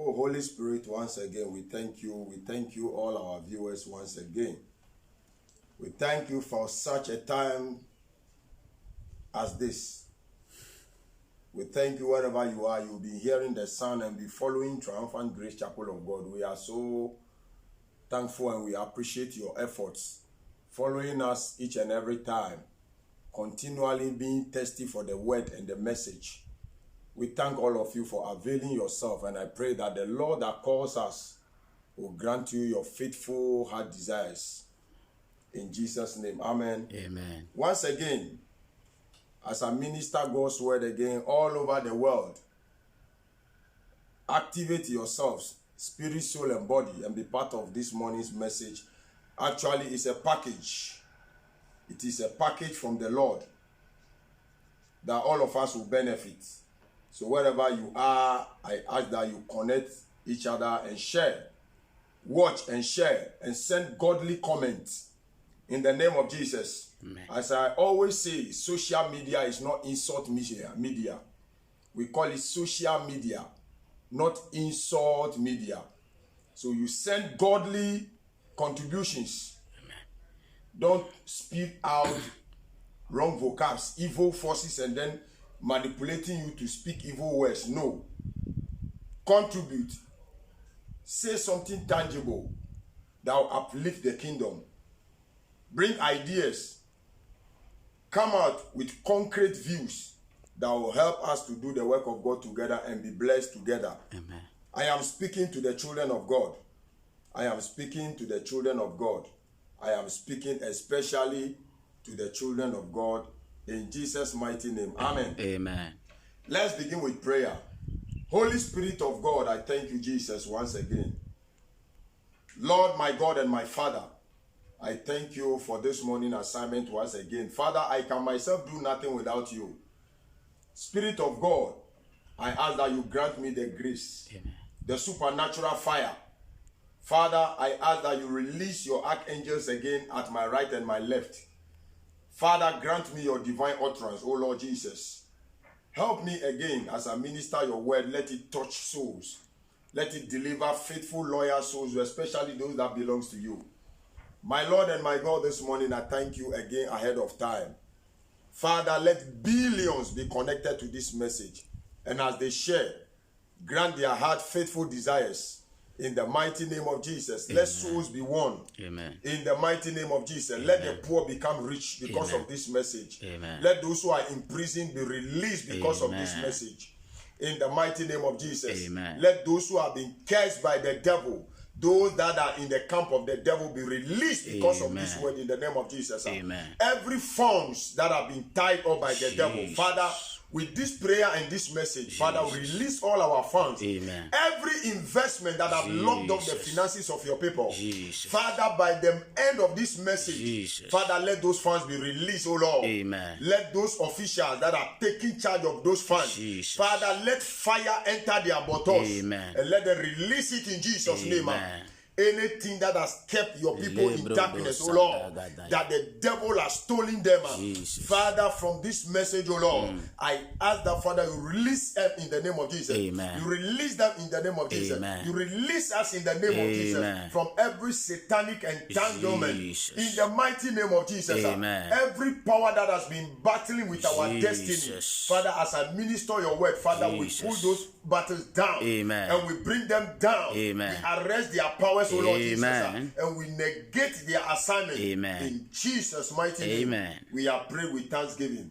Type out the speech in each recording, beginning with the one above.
Oh, Holy Spirit, once again, we thank you. We thank you, all our viewers, once again. We thank you for such a time as this. We thank you wherever you are. You'll be hearing the sound and be following Triumphant Grace Chapel of God. We are so thankful and we appreciate your efforts, following us each and every time, continually being thirsty for the word and the message. We thank all of you for availing yourself, and I pray that the Lord that calls us will grant you your faithful heart desires. In Jesus' name, amen. Amen. Once again, as I minister God's word again all over the world, activate yourselves, spirit, soul, and body, and be part of this morning's message. Actually, it's a package. It is a package from the Lord that all of us will benefit. So wherever you are, I ask that you connect each other and share. Watch and share and send godly comments in the name of Jesus. Amen. As I always say, social media is not insult media. We call it social media, not insult media. So you send godly contributions. Amen. Don't speak out wrong vocabs, evil forces, and then manipulating you to speak evil words. No. Contribute. Say something tangible that will uplift the kingdom. Bring ideas. Come out with concrete views that will help us to do the work of God together and be blessed together. Amen. I am speaking to the children of God. I am speaking to the children of God. I am speaking especially to the children of God in Jesus' mighty name. Amen. Amen. Let's begin with prayer. Holy Spirit of God, I thank you, Jesus, once again. Lord, my God and my Father, I thank you for this morning assignment once again. Father, I can myself do nothing without you. Spirit of God, I ask that you grant me the grace, Amen. the supernatural fire. Father, I ask that you release your archangels again at my right and my left. Father, grant me your divine utterance, O Lord Jesus. Help me again as I minister your word. Let it touch souls. Let it deliver faithful, loyal souls, especially those that belong to you. My Lord and my God, this morning I thank you again ahead of time. Father, let billions be connected to this message. And as they share, grant their heart faithful desires. In the mighty name of Jesus, Amen. Let souls be won. Amen. In the mighty name of Jesus, Amen. Let the poor become rich because Amen. of this message. Amen. Let those who are in prison be released because Amen. of this message. In the mighty name of Jesus, Amen. Let those who have been cursed by the devil, those that are in the camp of the devil, be released because Amen. of this word in the name of Jesus. Amen. Every funds that have been tied up by the devil, Father, with this prayer and this message, Jesus. Father, release all our funds. Amen. Every investment that have locked up the finances of your people, Jesus. Father, by the end of this message, Jesus. Father, let those funds be released, oh Lord. Amen. Let those officials that are taking charge of those funds, Jesus. Father, let fire enter their bottles. Amen. And let them release it in Jesus' name. Anything that has kept your people in darkness, oh Lord, that the devil has stolen them, Jesus. Father, from this message, oh Lord, I ask that, Father, you release them in the name of Jesus. Amen. You release them in the name of Jesus. Amen. You release us in the name of Jesus from every satanic entanglement. Jesus. In the mighty name of Jesus. Amen. Every power that has been battling with our Jesus. destiny, Father, as I minister your word, Father, Jesus. we pull those battles down. Amen. And we bring them down. Amen. We arrest their powers, O Lord Jesus, Amen. and we negate their assignment. Amen. In Jesus' mighty name, Amen. we are praying with thanksgiving.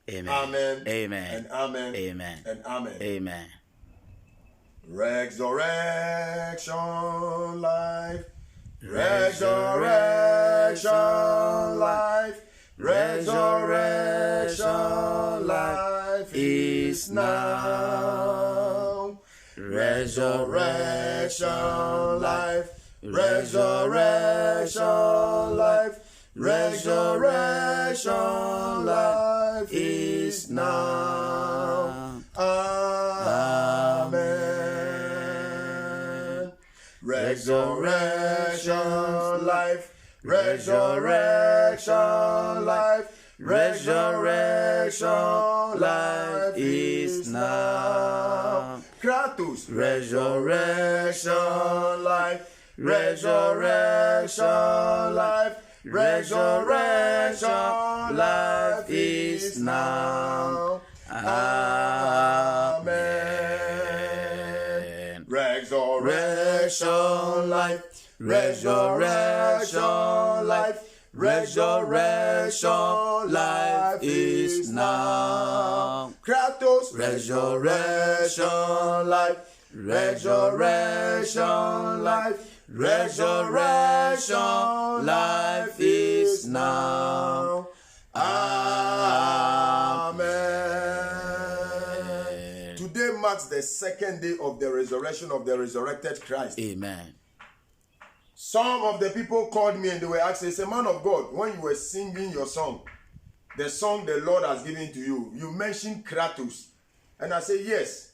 Amen. Amen. Amen. And amen. Amen. And amen. Amen. Resurrection life. Resurrection life. Resurrection life is now. Resurrection life. Resurrection life. Resurrection life is now. Amen. Resurrection life. Resurrection life. Resurrection life is now. Kratos. Resurrection life. Resurrection life. Resurrection life is now. Amen. Resurrection life. Resurrection life. Resurrection life is now. Kratos. Resurrection life. Resurrection life. Resurrection life is now. Amen. Today marks the second day of the resurrection of the resurrected Christ. Amen. Some of the people called me and they were asking, say, man of God, when you were singing your song, the song the Lord has given to you, you mentioned Kratos. And I say, yes.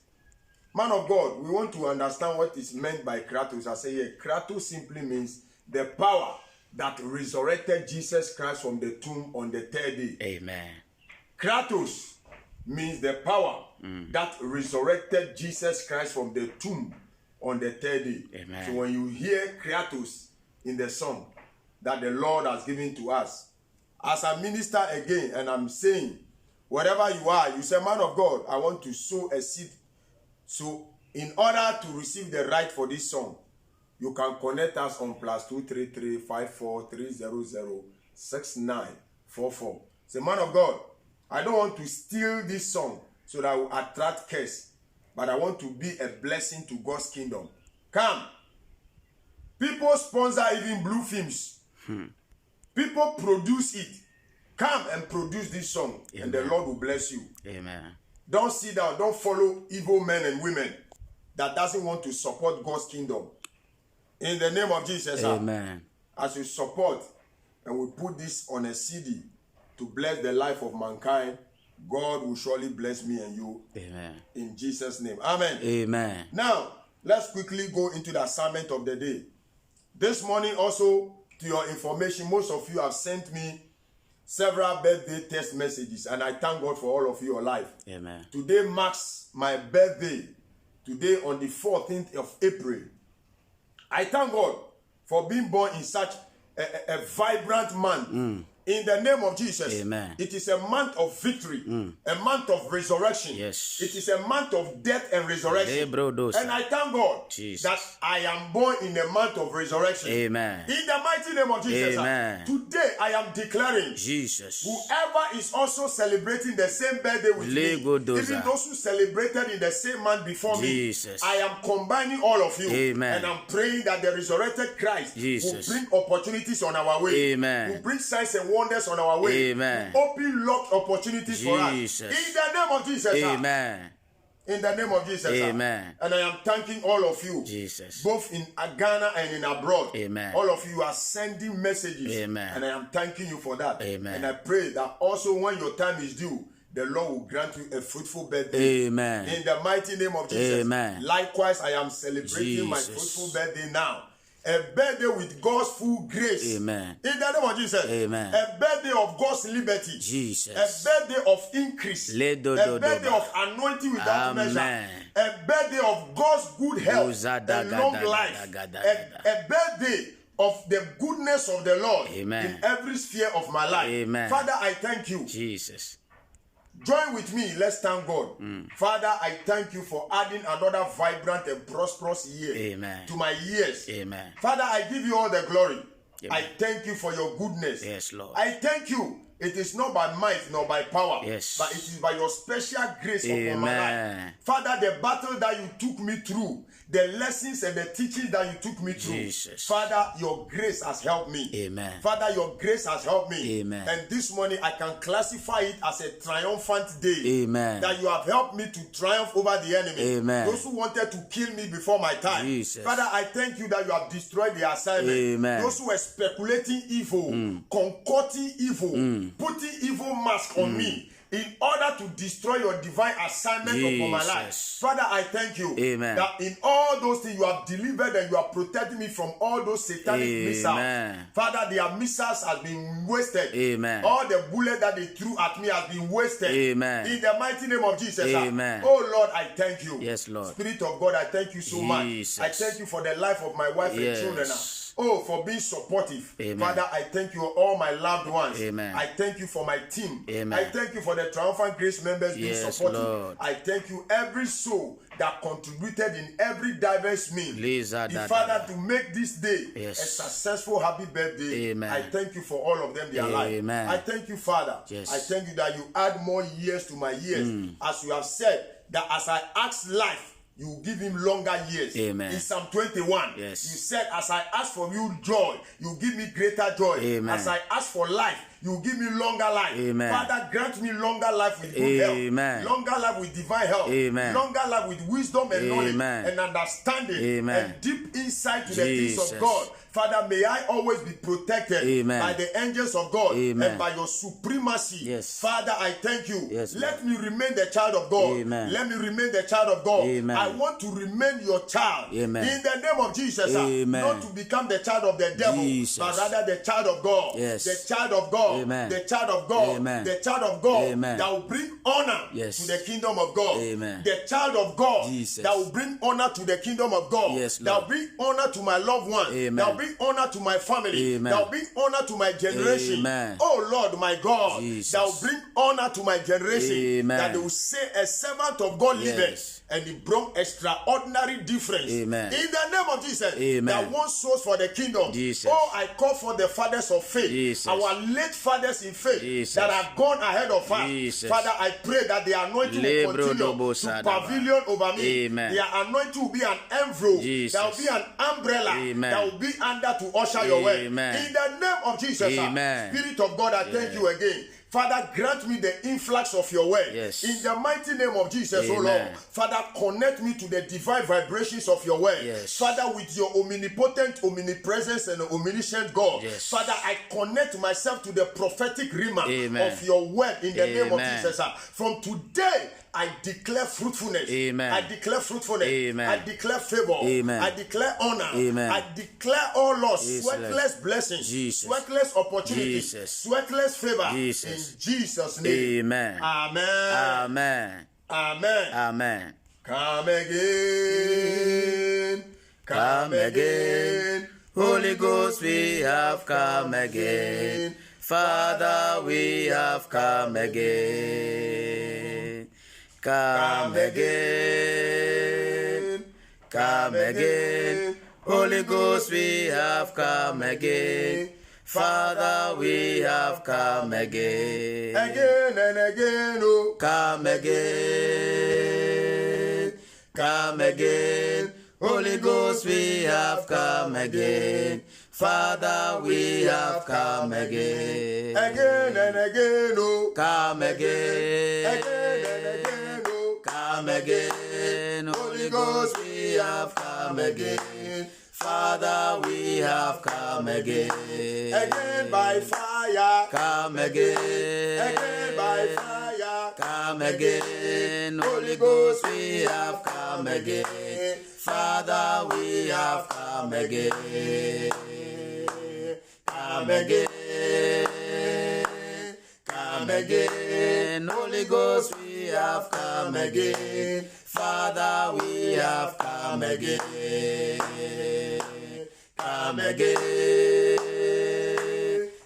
Man of God, we want to understand what is meant by Kratos. I say, yeah, Kratos simply means the power that resurrected Jesus Christ from the tomb on the third day. Amen. Kratos means the power that resurrected Jesus Christ from the tomb on the third day. Amen. So when you hear Kratos in the song that the Lord has given to us, as I minister again and I'm saying, wherever you are, you say, man of God, I want to sow a seed. So in order to receive the right for this song, you can connect us on +233 54 300 6944. Say, man of God, I don't want to steal this song so that I will attract curse, but I want to be a blessing to God's kingdom. Come. People sponsor even blue films. People produce it. Come and produce this song. Amen. And the Lord will bless you. Amen. Don't sit down. Don't follow evil men and women that doesn't want to support God's kingdom. In the name of Jesus. Amen. As you support and we put this on a CD to bless the life of mankind, God will surely bless me and you. Amen. In Jesus' name. Amen. Amen. Now, let's quickly go into the assignment of the day. This morning also, to your information, most of you have sent me several birthday text messages, and I thank God for all of you alive. Amen. Today marks my birthday. Today on the 14th of April. I thank God for being born in such a vibrant month. In the name of Jesus. Amen. It is a month of victory, a month of resurrection. Yes. It is a month of death and resurrection. And I thank God that I am born in a month of resurrection. Amen. In the mighty name of Jesus. Amen. Today I am declaring, Jesus, whoever is also celebrating the same birthday with me, even those who celebrated in the same month before me, I am combining all of you. Amen. And I'm praying that the resurrected Christ will bring opportunities on our way. Amen. Will bring signs and wonders on our way. Amen. Open locked opportunities for us. In the name of Jesus. Amen. In the name of Jesus. Amen. And I am thanking all of you. Jesus. Both in Ghana and in abroad. Amen. All of you are sending messages. Amen. And I am thanking you for that. Amen. And I pray that also when your time is due, the Lord will grant you a fruitful birthday. Amen. In the mighty name of Jesus. Amen. Likewise, I am celebrating my fruitful birthday now. A birthday with God's full grace. Amen. In the name of Jesus. Amen. A birthday of God's liberty. Jesus. A birthday of increase. A birthday of anointing without measure. A birthday of God's good health and long life. A birthday of the goodness of the Lord. Amen. In every sphere of my life. Amen. Father, I thank you. Jesus. Join with me. Let's thank God. Father, I thank you for adding another vibrant and prosperous year to my years. Amen. Father, I give you all the glory. Amen. I thank you for your goodness. Yes, Lord. I thank you. It is not by might nor by power, yes, but it is by your special grace upon my life. Father, the battle that you took me through, the lessons and the teachings that you took me through, Jesus. Father, your grace has helped me. Amen. Father, your grace has helped me. Amen. And this morning I can classify it as a triumphant day. Amen. That you have helped me to triumph over the enemy. Amen. Those who wanted to kill me before my time. Jesus. Father, I thank you that you have destroyed the assignment. Amen. Those who were speculating evil, concocting evil, putting evil mask on me. in order to destroy your divine assignment upon my life. Father, I thank you that in all those things you have delivered and you are protecting me from all those satanic missiles. Father, their missiles has been wasted. All the bullets that they threw at me has been wasted. In the mighty name of Jesus. Oh Lord, I thank you. Yes, Lord. Spirit of God, I thank you so much. I thank you for the life of my wife and children. Oh, for being supportive. Father, I thank you, all my loved ones. I thank you for my team. I thank you for the Triumphant Grace members being supportive. Lord. I thank you, every soul that contributed in every diverse means. Father, to make this day a successful, happy birthday. I thank you for all of them, their life. I thank you, Father. I thank you that you add more years to my years. As you have said, that as I ask life, you will give him longer years. In Psalm 21, you said, as I ask for you joy, you give me greater joy. As I ask for life, you give me longer life. Father, grant me longer life with good health, longer life with divine health, longer life with wisdom and knowledge and understanding and deep insight to the things of God. Father, may I always be protected by the angels of God and by your supremacy. Father, I thank you. Let me remain the child of God. Let me remain the child of God. I want to remain your child. In the name of Jesus. Not to become the child of the devil, but rather the child of God. The child of God. The child of God. The child of God that will bring honor to the kingdom of God. The child of God that will bring honor to the kingdom of God. That will bring honor to my loved one. That will bring honor to my family. That will bring honor to my generation. Oh Lord, my God, that will bring honor to my generation. That they will say a servant of God liveth. And he brought extraordinary difference. In the name of Jesus, that won souls for the kingdom. Oh, I call for the fathers of faith, our late fathers in faith that have gone ahead of us. Father, I pray that the anointing will continue to pavilion over me. Their anointing will be an envelope, that will be an umbrella, that will be under to usher your way. In the name of Jesus, Spirit of God, I thank you again. Father, grant me the influx of your word. In the mighty name of Jesus, oh Lord. Father, connect me to the divine vibrations of your word. Father, with your omnipotent, omnipresence, and omniscient God. Father, I connect myself to the prophetic realm of your word in the name of Jesus. From today, I declare fruitfulness. I declare fruitfulness. I declare favor. I declare honor. I declare all loss, sweatless blessings, sweatless opportunities, sweatless favor. In Jesus' name. Amen. Amen. Amen. Amen. Come again. Come again. Holy Ghost, we have come again. Father, we have come again. Come again. Come again. Holy Ghost, we have come again. Father, we have come again. Again and again, oh. Come again. Come again. Holy Ghost, we have come again. Father, we have come again. Again and again, oh. Come again. Again and again, oh. Come again. Holy Ghost, we have come again. Father, we have come again. Again by fire. Come again. Again by fire. Come again. Holy Ghost, we have come again. Father, we have come again. Come again. Come again. Holy Ghost, we have come again. Father, we have come again. Come again.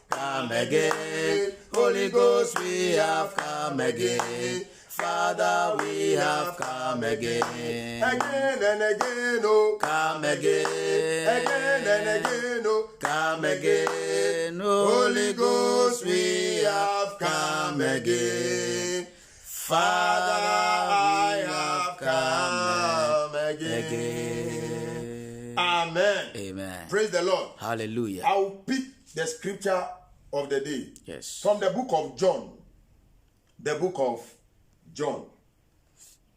Come again. Holy Ghost, we have come again. Father, we have come again. Again and again, oh. Come again. Again and again, oh. Come again. Holy Ghost, we have come again. Father, I have come again. Amen. Amen. Praise the Lord. Hallelujah. I will pick the scripture of the day. Yes. From the book of John. The book of John.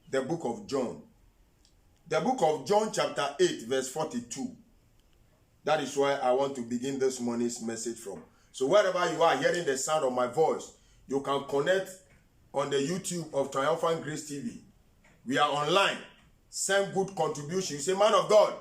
The book of John. The book of John chapter 8 verse 42. That is where I want to begin this morning's message from. So wherever you are hearing the sound of my voice, you can connect on the YouTube of Triumphant Grace TV. We are online. Send good contribution. You say, man of God,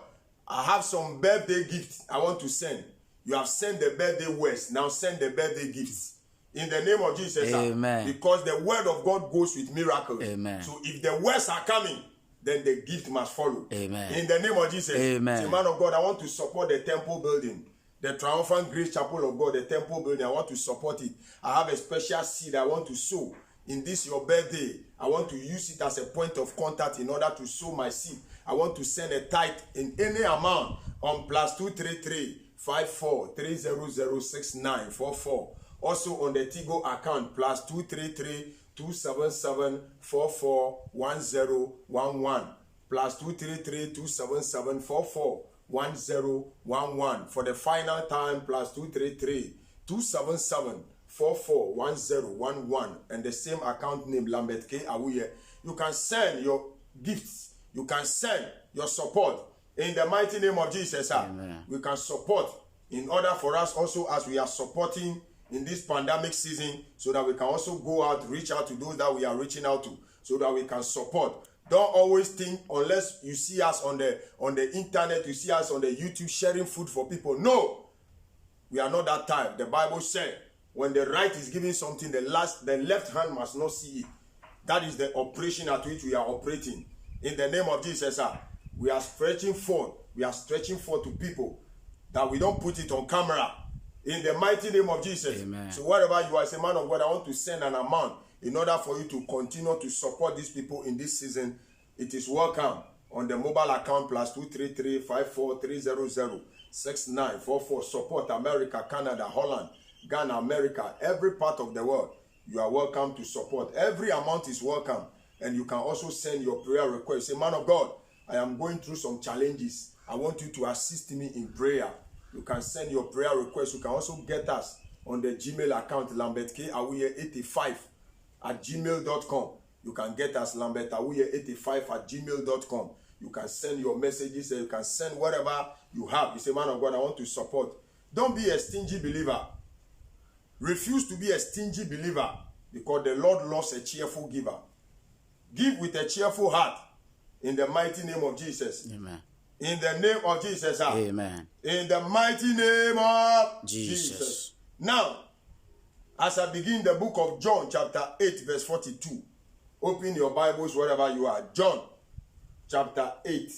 I have some birthday gifts I want to send. You have sent the birthday words. Now send the birthday gifts. In the name of Jesus. Amen. Because the word of God goes with miracles. Amen. So if the words are coming, then the gift must follow. Amen. In the name of Jesus. Amen. Say, man of God, I want to support the temple building. The Triumphant Grace Chapel of God, the temple building. I want to support it. I have a special seed I want to sow. In this your birthday, I want to use it as a point of contact in order to sow my seed. I want to send a tithe in any amount on +233 54 300 6944. Also on the Tigo account +233 277 44 1011 +233 277 44 1011. For the final time +233 277 44 1011, and the same account name Lambert K. Awuye. You can send your gifts. You can send your support in the mighty name of Jesus. Amen. We can support in order for us also, as we are supporting in this pandemic season, so that we can also go out, reach out to those that we are reaching out to, so that we can support. Don't always think, unless you see us on the internet, you see us on the YouTube sharing food for people. No, we are not that type. The Bible said, when the right is giving something, the left hand must not see it. That is the operation at which we are operating. In the name of Jesus, we are stretching forth. We are stretching forth to people that we don't put it on camera. In the mighty name of Jesus. Amen. So wherever you are, say, man of God, I want to send an amount in order for you to continue to support these people in this season. It is welcome on the mobile account +233 54 300 6944. Support America, Canada, Holland, Ghana, America, every part of the world. You are welcome to support. Every amount is welcome. And you can also send your prayer request. Say, man of God, I am going through some challenges. I want you to assist me in prayer. You can send your prayer request. You can also get us on the Gmail account, lambertkawuye85@gmail.com. You can get us, lambertawuye85@gmail.com. You can send your messages and you can send whatever you have. You say, man of God, I want to support. Don't be a stingy believer. Refuse to be a stingy believer, because the Lord loves a cheerful giver. Give with a cheerful heart in the mighty name of Jesus. Amen. In the name of Jesus. Amen. In the mighty name of Jesus. Now, as I begin the book of John chapter 8 verse 42. Open your Bibles wherever you are. John chapter 8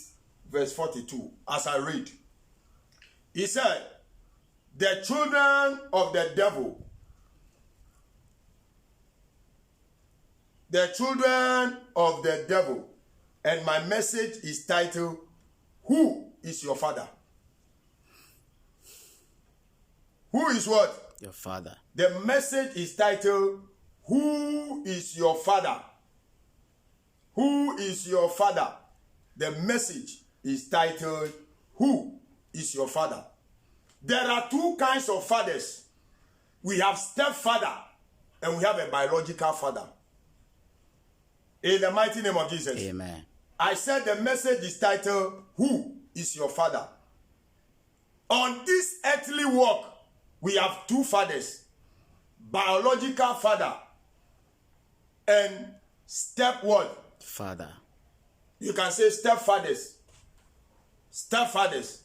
verse 42. As I read, he said, the children of the devil, and my message is titled, Who is your father? Who is what? Your father. The message is titled, Who is your father? Who is your father? The message is titled, Who is your father? There are two kinds of fathers. We have stepfather and we have a biological father. In the mighty name of Jesus. Amen. I said the message is titled, Who is your father? On this earthly walk, we have two fathers. Biological father and step what? Father. You can say stepfathers. Stepfathers.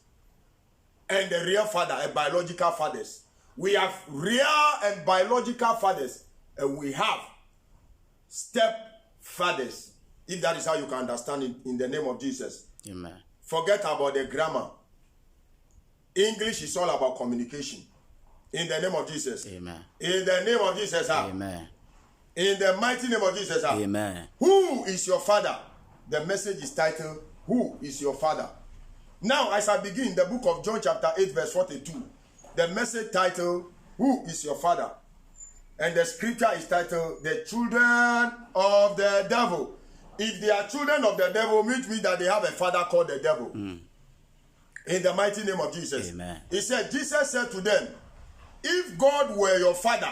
And the real father, a biological fathers. We have real and biological fathers. And we have stepfathers. If that is how you can understand it, in the name of Jesus. Amen. Forget about the grammar. English is all about communication. In the name of Jesus. Amen. In the name of Jesus. Amen. In the mighty name of Jesus. Amen. Who is your father? The message is titled, Who is your father? Now, as I begin the book of John chapter 8 verse 42, the message titled, Who is your father? And the scripture is titled, The children of the devil. If they are children of the devil, means that they have a father called the devil. In the mighty name of Jesus. Amen. He said, Jesus said to them, if God were your father,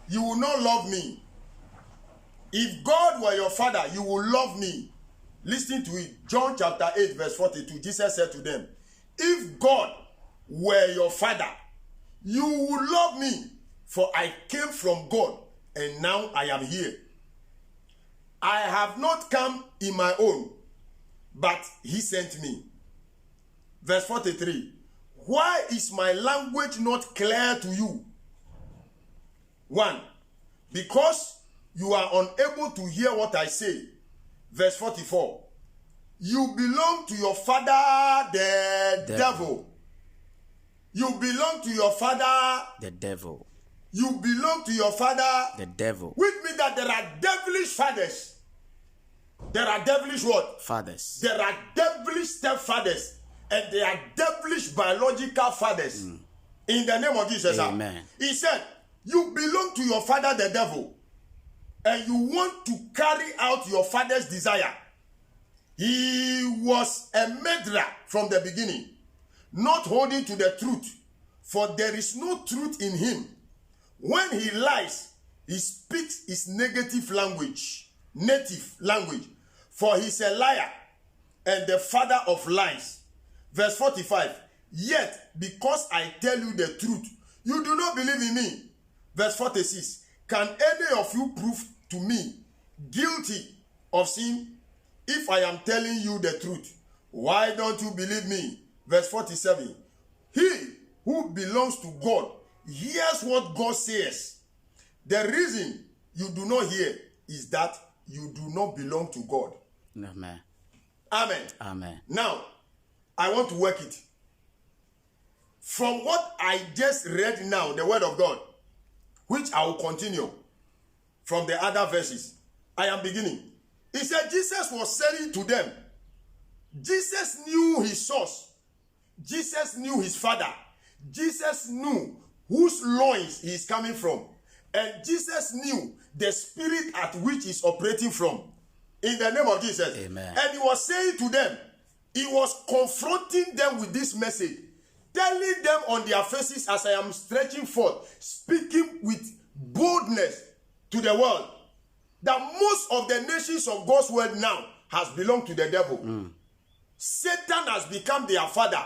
you will not love me. If God were your father, you will love me. Listen to it. John chapter 8 verse 42. Jesus said to them, if God were your father, you would love me, for I came from God and now I am here. I have not come in my own, but he sent me. Verse 43. Why is my language not clear to you? 1. Because you are unable to hear what I say. Verse 44. You belong to your father, the devil. You belong to your father, the devil. You belong to your father, the devil. Which means that there are devilish fathers. There are devilish what? Fathers. There are devilish stepfathers. And there are devilish biological fathers. In the name of Jesus. Amen. He said, you belong to your father, the devil. And you want to carry out your father's desire. He was a murderer from the beginning, not holding to the truth, for there is no truth in him. When he lies, he speaks his native language, for he's a liar and the father of lies. Verse 45, yet because I tell you the truth, you do not believe in me. Verse 46, can any of you prove to me guilty of sin if I am telling you the truth? Why don't you believe me? Verse 47, he who belongs to God hears what God says. The reason you do not hear is that you do not belong to God. Amen. Amen. Amen. Now, I want to work it. From what I just read now, the word of God, which I will continue from the other verses, I am beginning. He said Jesus was saying to them, Jesus knew his source. Jesus knew his father. Jesus knew whose loins he is coming from. And Jesus knew the spirit at which he is operating from. In the name of Jesus. Amen. And he was saying to them, he was confronting them with this message, telling them on their faces as I am stretching forth, speaking with boldness to the world, that most of the nations of God's world now has belonged to the devil. Satan has become their father.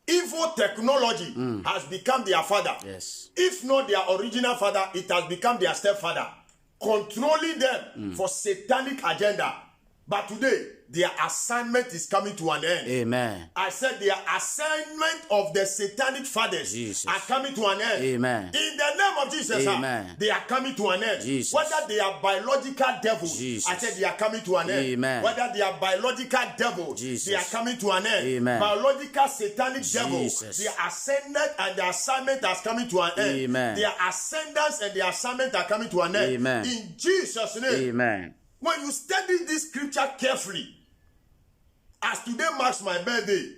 Evil technology has become their father. Yes. If not their original father, it has become their stepfather, controlling them for satanic agenda. But today, their assignment is coming to an end. Amen. I said their assignment of the satanic fathers are coming to an end. Amen. In the name of Jesus, Amen. They are coming to an end. Jesus. Whether they are biological devils, Jesus. I said they are coming to an end. Amen. Whether they are biological devils, Jesus. they are coming to an end. Amen. Biological satanic devils, Jesus. their ascendant and their assignment has coming to an end. Amen. Their ascendants and their assignment are coming to an end. Amen. In Jesus' name. Amen. When you study this scripture carefully, as today marks my birthday,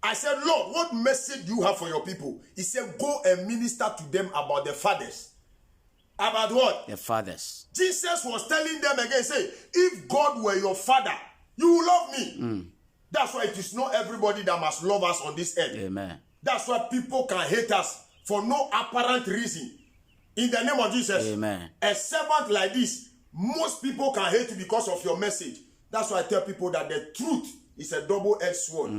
I said, Lord, what message do you have for your people? He said, go and minister to them about the fathers. About what? The fathers. Jesus was telling them again, say, if God were your father, you will love me. That's why it is not everybody that must love us on this earth. Amen. That's why people can hate us for no apparent reason. In the name of Jesus. Amen. A servant like this, most people can hate you because of your message. That's why I tell people that the truth is a double-edged sword.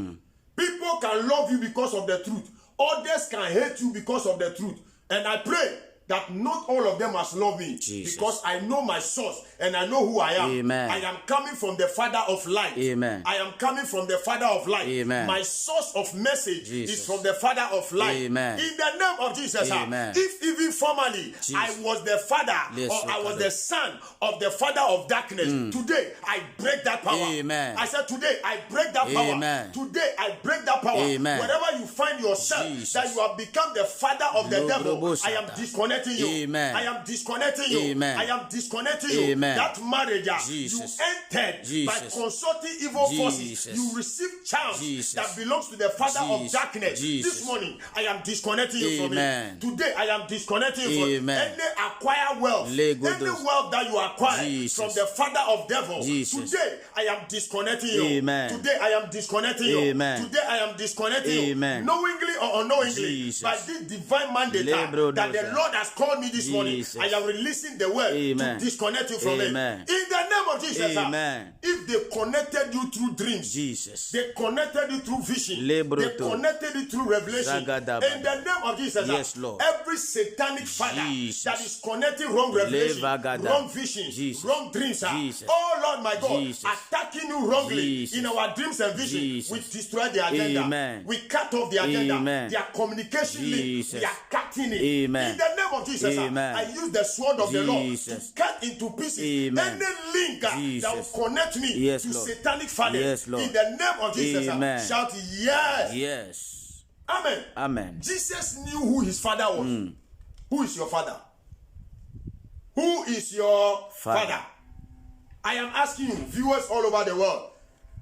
People can love you because of the truth. Others can hate you because of the truth. And I pray that not all of them must love me. Jesus. Because I know my source and I know who I am. Amen. I am coming from the Father of light. Amen. I am coming from the Father of light. Amen. My source of message Jesus. is from the Father of light. Amen. In the name of Jesus. Amen. If even formerly Jesus. I was the father Yes, or I was Father. the son of the father of darkness, today I break that power. Amen. I said today I break that power. Amen. Today I break that power. Amen. Wherever you find yourself Jesus. that you have become the father of the devil, I am Lobrobosata. disconnecting you. Amen. I am disconnecting you. Amen. I am disconnecting you. Amen. That marriage Jesus. you entered by Jesus. consulting evil forces. Jesus. You receive child Jesus. that belongs to the father of Jesus. darkness. Jesus. This morning I am disconnecting you from Amen. it. Today I am disconnecting you from Amen. any acquired wealth. Legodos. Any wealth that you acquire Jesus. from the father of devil. Jesus. Today I am disconnecting you. Amen. Today I am disconnecting you. Amen. Today I am disconnecting Amen. you. Knowingly or unknowingly. Jesus. By this divine mandate Lebrodosa. that the Lord has called me this morning. Jesus. I am releasing the word Amen. to disconnect you from Amen. it. In the name of Jesus, Amen. If they connected you through dreams, Jesus. they connected you through vision, Lebroto. they connected you through revelation. Zagadaba. In the name of Jesus, Yes, Lord. every satanic father Jesus. that is connecting wrong revelation, Levagada. wrong vision, Jesus. wrong dreams, Jesus. oh Lord my God, Jesus. attacking you wrongly Jesus. in our dreams and vision, Jesus. we destroy the agenda. Amen. We cut off the agenda. Amen. Their communication link, Jesus. we are cutting it. Amen. In the name of Jesus, Amen. I use the sword of the Lord to Jesus. cut into pieces Amen. any link that Jesus. will connect me Yes, to Lord. satanic fathers. Yes, Lord. In the name of Jesus, Amen. shout yes. Yes. Amen. Amen. Jesus knew who his father was. Who is your father? Who is your father? I am asking you, viewers all over the world,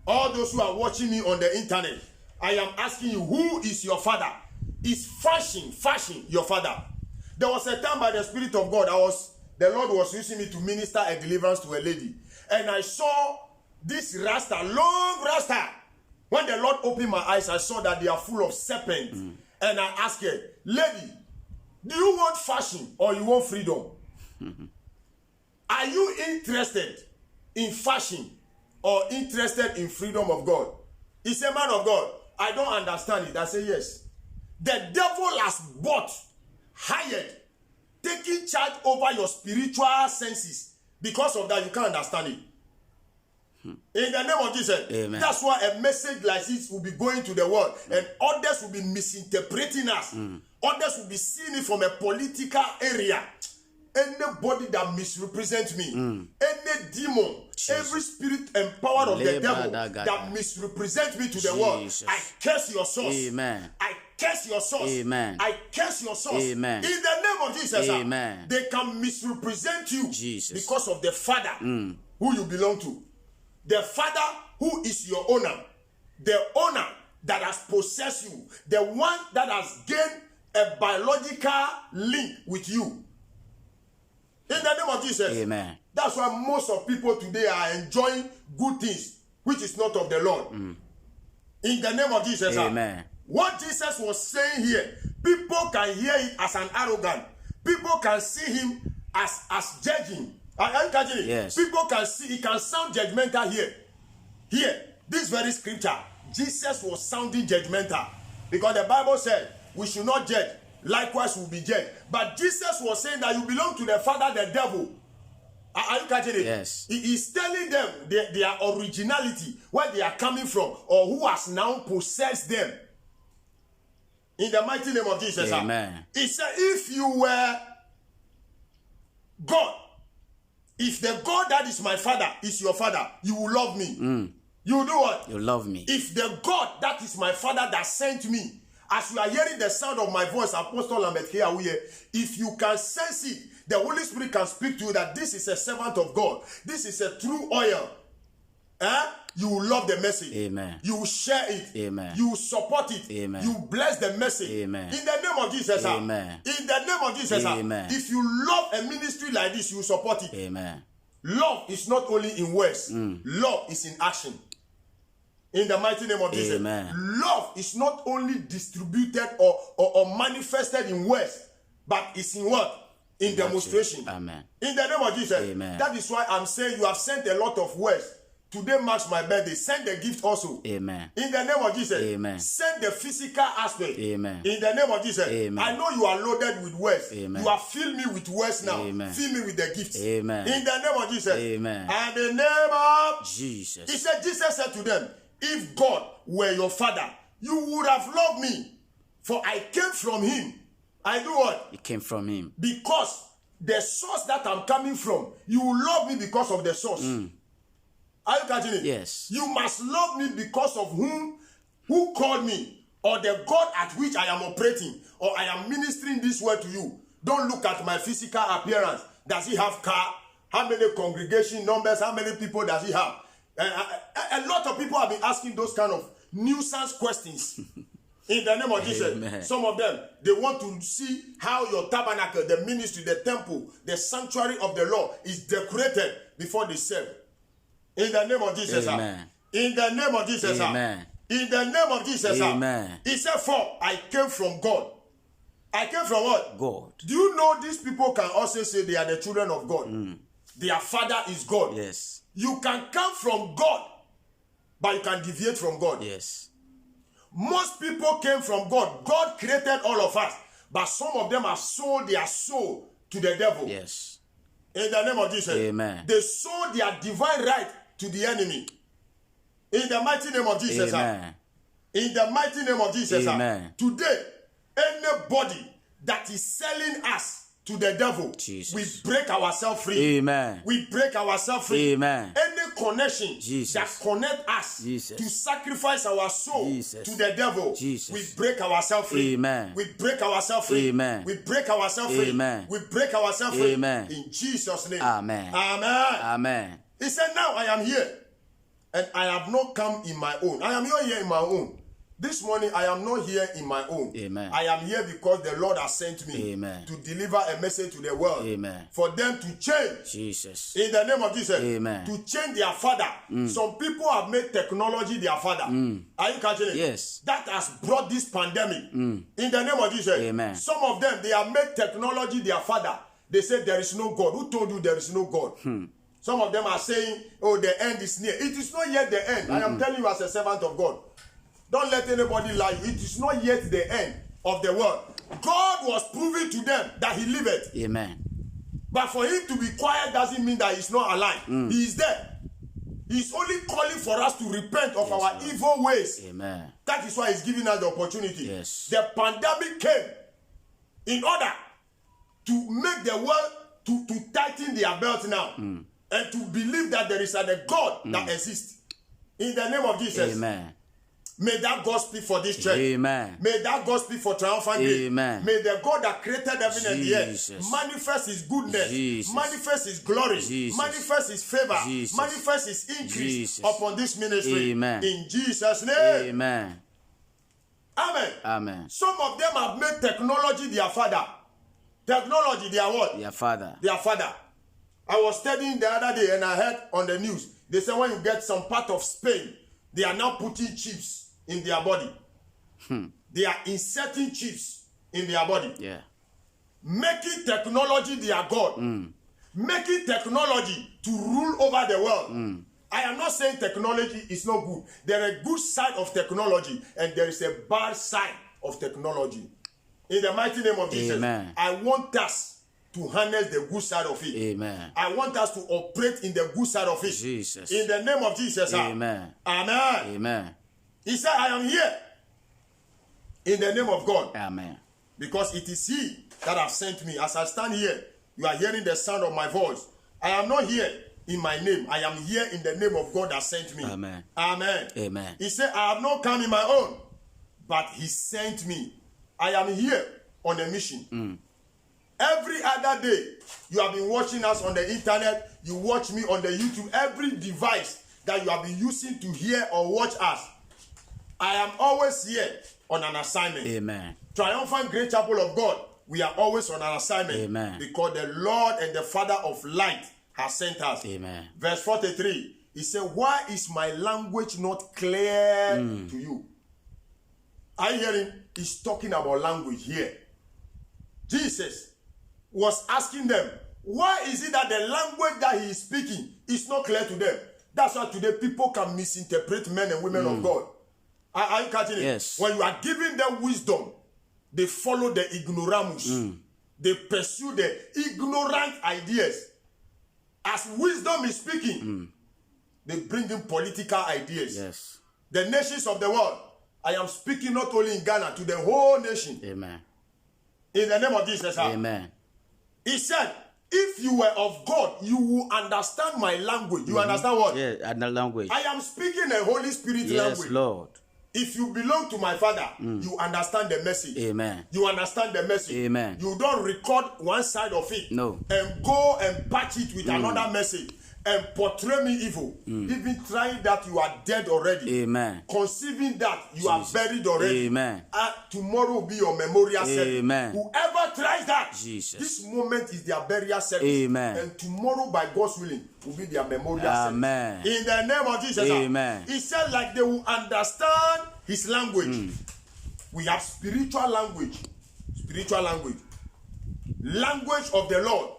all those who are watching me on the internet, I am asking you, who is your father? Is fashion your father? There was a time by the Spirit of God, the Lord was using me to minister a deliverance to a lady. And I saw this rasta, long rasta. When the Lord opened my eyes, I saw that they are full of serpents. And I asked her, lady, do you want fashion or you want freedom? Are you interested in fashion or interested in freedom of God? He said, man of God, I don't understand it. I say, yes. The devil has bought, hired, taking charge over your spiritual senses. Because of that, you can't understand it. In the name of Jesus. Amen. That's why a message like this will be going to the world, and others will be misinterpreting us. Others will be seeing it from a political area. Anybody that misrepresents me, any demon, every spirit empowered of the devil that misrepresents me to the world, I curse your source. Amen. I curse your source. Amen. I curse your source. Amen. In the name of Jesus, Amen. they can misrepresent you Jesus. because of the father who you belong to. The father who is your owner. The owner that has possessed you. The one that has gained a biological link with you. In the name of Jesus. Amen. That's why most of people today are enjoying good things, which is not of the Lord. In the name of Jesus. Amen. What Jesus was saying here, people can hear it as an arrogant. People can see him as judging. Are you catching it? Yes. People can see, it can sound judgmental here. Here, this very scripture, Jesus was sounding judgmental. Because the Bible said, we should not judge. Likewise, we'll be judged. But Jesus was saying that you belong to the father, the devil. Are you catching it? Yes. He is telling them their originality, where they are coming from, or who has now possessed them. In the mighty name of Jesus. Amen. He said, if you were God, if the God that is my father is your father, you will love me. You will do what? You love me. If the God that is my father that sent me, as you are hearing the sound of my voice, Apostle Lambert Kiawuye, if you can sense it, the Holy Spirit can speak to you that this is a servant of God. This is a true oil. You will love the message. Amen. You will share it. Amen. You will support it. Amen. You will bless the message. Amen. In the name of Jesus. Amen. In the name of Jesus. Amen. If you love a ministry like this, you will support it. Amen. Love is not only in words. Love is in action. In the mighty name of Jesus. Amen. Love is not only distributed or manifested in words, but it's in what? In demonstration. Amen. In the name of Jesus. Amen. That is why I'm saying you have sent a lot of words. Today marks my birthday. Send the gift also. Amen. In the name of Jesus. Amen. Send the physical aspect. Amen. In the name of Jesus. Amen. I know you are loaded with words. Amen. You have filled me with words now. Amen. Fill me with the gifts. Amen. In the name of Jesus. Amen. And the name of Jesus. He said, Jesus said to them, if God were your father, you would have loved me. For I came from him. I do what? It came from him. Because the source that I'm coming from, you will love me because of the source. Are you catching it? Yes. You must love me because of who called me, or the God at which I am operating, or I am ministering this word to you. Don't look at my physical appearance. Does he have car? How many congregation numbers? How many people does he have? A lot of people have been asking those kind of nuisance questions. In the name of Jesus. Amen. Some of them, they want to see how your tabernacle, the ministry, the temple, the sanctuary of the Lord is decorated before they serve. In the name of Jesus. Amen. In the name of Jesus. Amen. In the name of Jesus. Amen. He said, for I came from God. I came from what? God. Do you know these people can also say they are the children of God? their father is God. Yes. You can come from God, but you can deviate from God. Yes. Most people came from God. God created all of us, but some of them have sold their soul to the devil. Yes. In the name of Jesus. Amen. They sold their divine right to the enemy. In the mighty name of Jesus. Amen. In the mighty name of Jesus. Amen. Today, anybody that is selling us to the devil, Jesus. we break ourselves free. Amen. We break ourselves free. Amen. Any connection Jesus. that connect us Jesus. to sacrifice our soul Jesus. to the devil, Jesus. we break ourselves free. Amen. We break ourselves free. Amen. We break ourselves free. Amen. We break ourselves free. Amen. In Jesus' name. Amen. Amen. Amen. He said, now I am here, and I have not come in my own. I am not here in my own. This morning, I am not here in my own. Amen. I am here because the Lord has sent me. Amen. To deliver a message to the world. Amen. For them to change. Jesus. In the name of Jesus. Amen. To change their father. Some people have made technology their father. Are you catching it? Yes. That has brought this pandemic. In the name of Jesus. Amen. Some of them, they have made technology their father. They say there is no God. Who told you there is no God? Some of them are saying, oh, the end is near. It is not yet the end. I am telling you as a servant of God. Don't let anybody lie you. It is not yet the end of the world. God was proving to them that he liveth. Amen. But for him to be quiet doesn't mean that he's not alive. He is there. He's only calling for us to repent of our evil ways. Amen. That is why he's giving us the opportunity. Yes. The pandemic came in order to make the world to tighten their belt now and to believe that there is a God that exists. In the name of Jesus. Amen. May that God speak for this church. Amen. May that God speak for Triumphant Grace. Amen. May the God that created heaven and the earth Jesus. manifest his goodness, Jesus. manifest his glory, Jesus. manifest his favor, Jesus. manifest his increase Jesus. upon this ministry. Amen. In Jesus' name. Amen. Amen. Amen. Some of them have made technology their father. Technology their what? Their father. Their father. I was studying the other day and I heard on the news, they say when you get some part of Spain, they are now putting chips in their body. They are inserting chips in their body. Yeah. Making technology their God. Making technology to rule over the world. I am not saying technology is not good. There is a good side of technology and there is a bad side of technology. In the mighty name of Jesus, Amen. I want us to harness the good side of it. Amen. I want us to operate in the good side of it. Jesus. In the name of Jesus. Amen. Amen. Amen. He said, I am here in the name of God. Amen. Because it is he that have sent me. As I stand here, you are hearing the sound of my voice. I am not here in my name. I am here in the name of God that sent me. Amen. Amen. Amen. He said, I have not come in my own, but he sent me. I am here on a mission. Every other day, you have been watching us on the internet. You watch me on the YouTube. Every device that you have been using to hear or watch us, I am always here on an assignment. Amen. Triumphant Great Chapel of God, we are always on an assignment. Amen. Because the Lord and the Father of light has sent us. Amen. Verse 43, he said, why is my language not clear to you? Are you hearing? He's talking about language here. Jesus was asking them, why is it that the language that he is speaking is not clear to them? That's why today people can misinterpret men and women of God. Are you catching it? Yes. When you are giving them wisdom, they follow the ignoramus. They pursue the ignorant ideas. As wisdom is speaking, they bring in political ideas. Yes. The nations of the world, I am speaking not only in Ghana, to the whole nation. Amen. In the name of Jesus. Amen. He said, if you were of God, you will understand my language. You understand what? Yeah, and the language. I am speaking a Holy Spirit Yes, language. Lord. If you belong to my Father, you understand the message. Amen. You understand the message. Amen. You don't record one side of it. No. And go and patch it with another message and portray me evil. Even trying that, you are dead already. Amen. Conceiving that, you are buried already. Amen. Tomorrow will be your memorial service. Amen. Whoever tries that, Jesus. this moment is their burial service. Amen. And tomorrow, by God's willing, will be their memorial Amen. service. In the name of Jesus. Amen. He said, like they will understand his language. We have spiritual language. Spiritual language. Language of the Lord.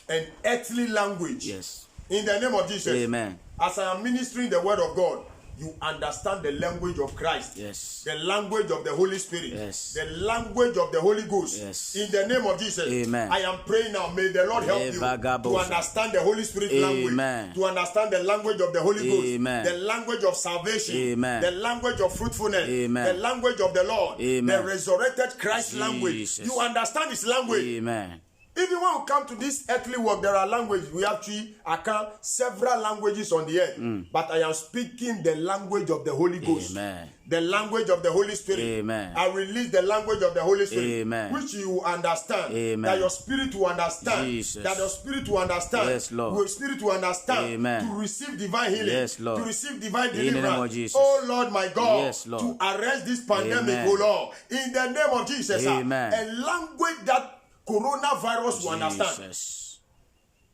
an earthly language. Yes. In the name of Jesus. Amen. As I am ministering the word of God, you understand the language of Christ. Yes. The language of the Holy Spirit. Yes. The language of the Holy Ghost. Yes. In the name of Jesus. Amen. I am praying now. May the Lord help you to understand the Holy Spirit language. To understand the language of the Holy Ghost. Amen. The language of salvation. Amen. The language of fruitfulness. Amen. The language of the Lord. Amen. The resurrected Christ Jesus. language. You understand his language. Amen. Even when we come to this earthly work, there are languages. We have several languages on the earth. But I am speaking the language of the Holy Ghost. Amen. The language of the Holy Spirit. Amen. I release the language of the Holy Spirit. Amen. Which you understand. Amen. That your spirit will understand. Jesus. That your spirit will understand. Yes, Lord. Your spirit will understand. Amen. To receive divine healing. Yes, Lord. To receive divine In the name of deliverance. Jesus. Oh Lord, my God. Yes, Lord. To arrest this pandemic, Amen. oh Lord. In the name of Jesus. Amen. A language that coronavirus will understand. Jesus.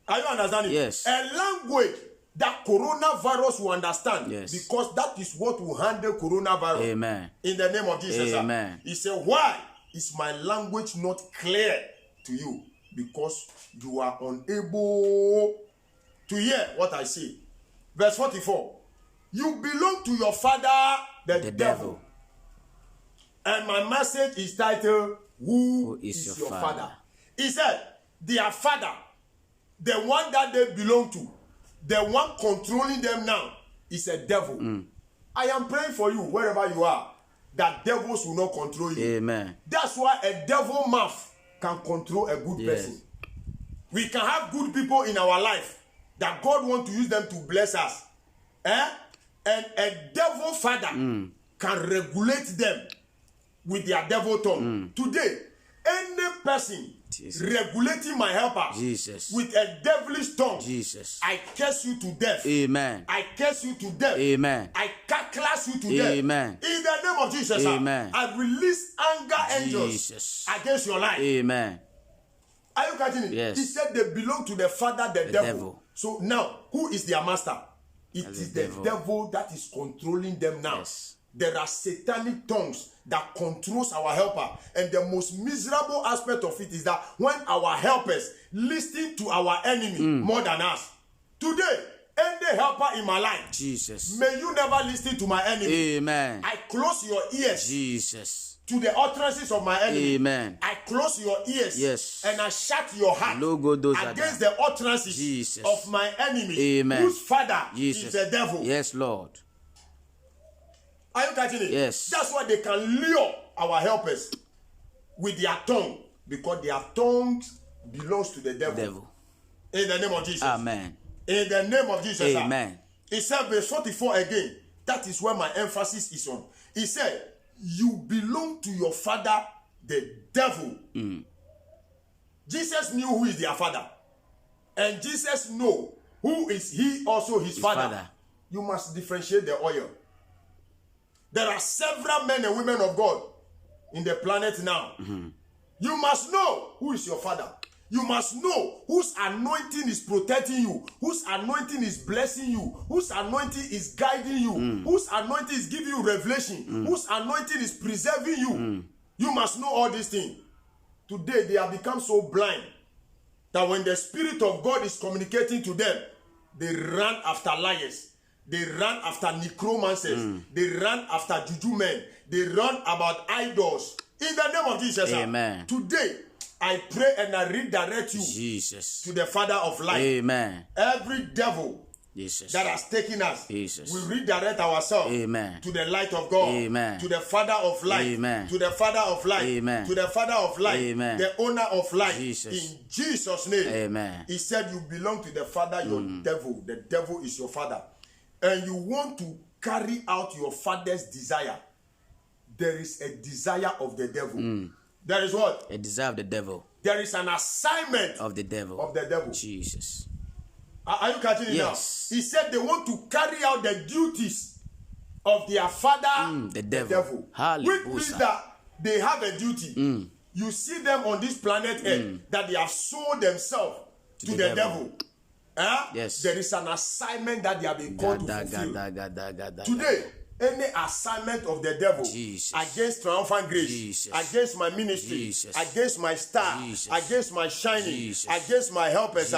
Are you understanding? Yes. A language that coronavirus will understand. Yes. Because that is what will handle coronavirus. Amen. In the name of Jesus. Amen. He said, why is my language not clear to you? Because you are unable to hear what I say. Verse 44. You belong to your father, the devil. And my message is titled, Who is your father? He said, their father, the one that they belong to, the one controlling them now, is a devil. I am praying for you, wherever you are, that devils will not control you. Amen. That's why a devil mouth can control a good person. We can have good people in our life that God wants to use them to bless us. And a devil father can regulate them with their devil tongue. Today, any person regulating my helper with a devilish tongue, I curse you to death. Amen. I curse you to death. Amen. I class you to death. Amen. In the name of Jesus, Amen. I release anger angels against your life. Amen. Are you catching it? Yes. He said they belong to the father, the devil. So now, who is their master? It is the devil that is controlling them now. Yes. There are satanic tongues that controls our helper. And the most miserable aspect of it is that when our helpers listen to our enemy more than us. Today, any helper in my life, Jesus, may you never listen to my enemy. Amen. I close your ears, Jesus, to the utterances of my enemy. Amen. I close your ears, yes, and I shut your heart against the utterances, Jesus, of my enemy, Amen, whose father Jesus, is the devil. Yes, Lord. Are you catching it? Yes. That's why they can lure our helpers with their tongue, because their tongues belongs to the devil. In the name of Jesus. Amen. In the name of Jesus. Amen. He said, verse 44 again. That is where my emphasis is on. He said, you belong to your father, the devil. Jesus knew who is their father. And Jesus know who is he also his father. You must differentiate the oil. There are several men and women of God in the planet now. You must know who is your father. You must know whose anointing is protecting you, whose anointing is blessing you, whose anointing is guiding you, whose anointing is giving you revelation, whose anointing is preserving you. You must know all these things. Today, they have become so blind that when the Spirit of God is communicating to them, they run after liars. They run after necromancers. They run after juju men. They run about idols. In the name of Jesus. Amen. Today, I pray and I redirect you, Jesus, to the Father of life. Amen. Every devil, Jesus, that has taken us, Jesus, we redirect ourselves, Amen, to the light of God. Amen. To the Father of life. Amen. To the Father of life. Amen. To the Father of life. Amen. The owner of life. Jesus. In Jesus' name. Amen. He said you belong to the Father, your devil. The devil is your father. And you want to carry out your father's desire. There is a desire of the devil. There is what? A desire of the devil. There is an assignment of the devil. Of the devil. Jesus. Are you catching it now? He said they want to carry out the duties of their father, the devil. Which means that they have a duty. You see them on this planet Earth that they have sold themselves to the devil. Yes. There is an assignment that they have been called to fulfill. Today, any assignment of the devil against triumphant grace, against my ministry, against my star, against my shining, against my helpers,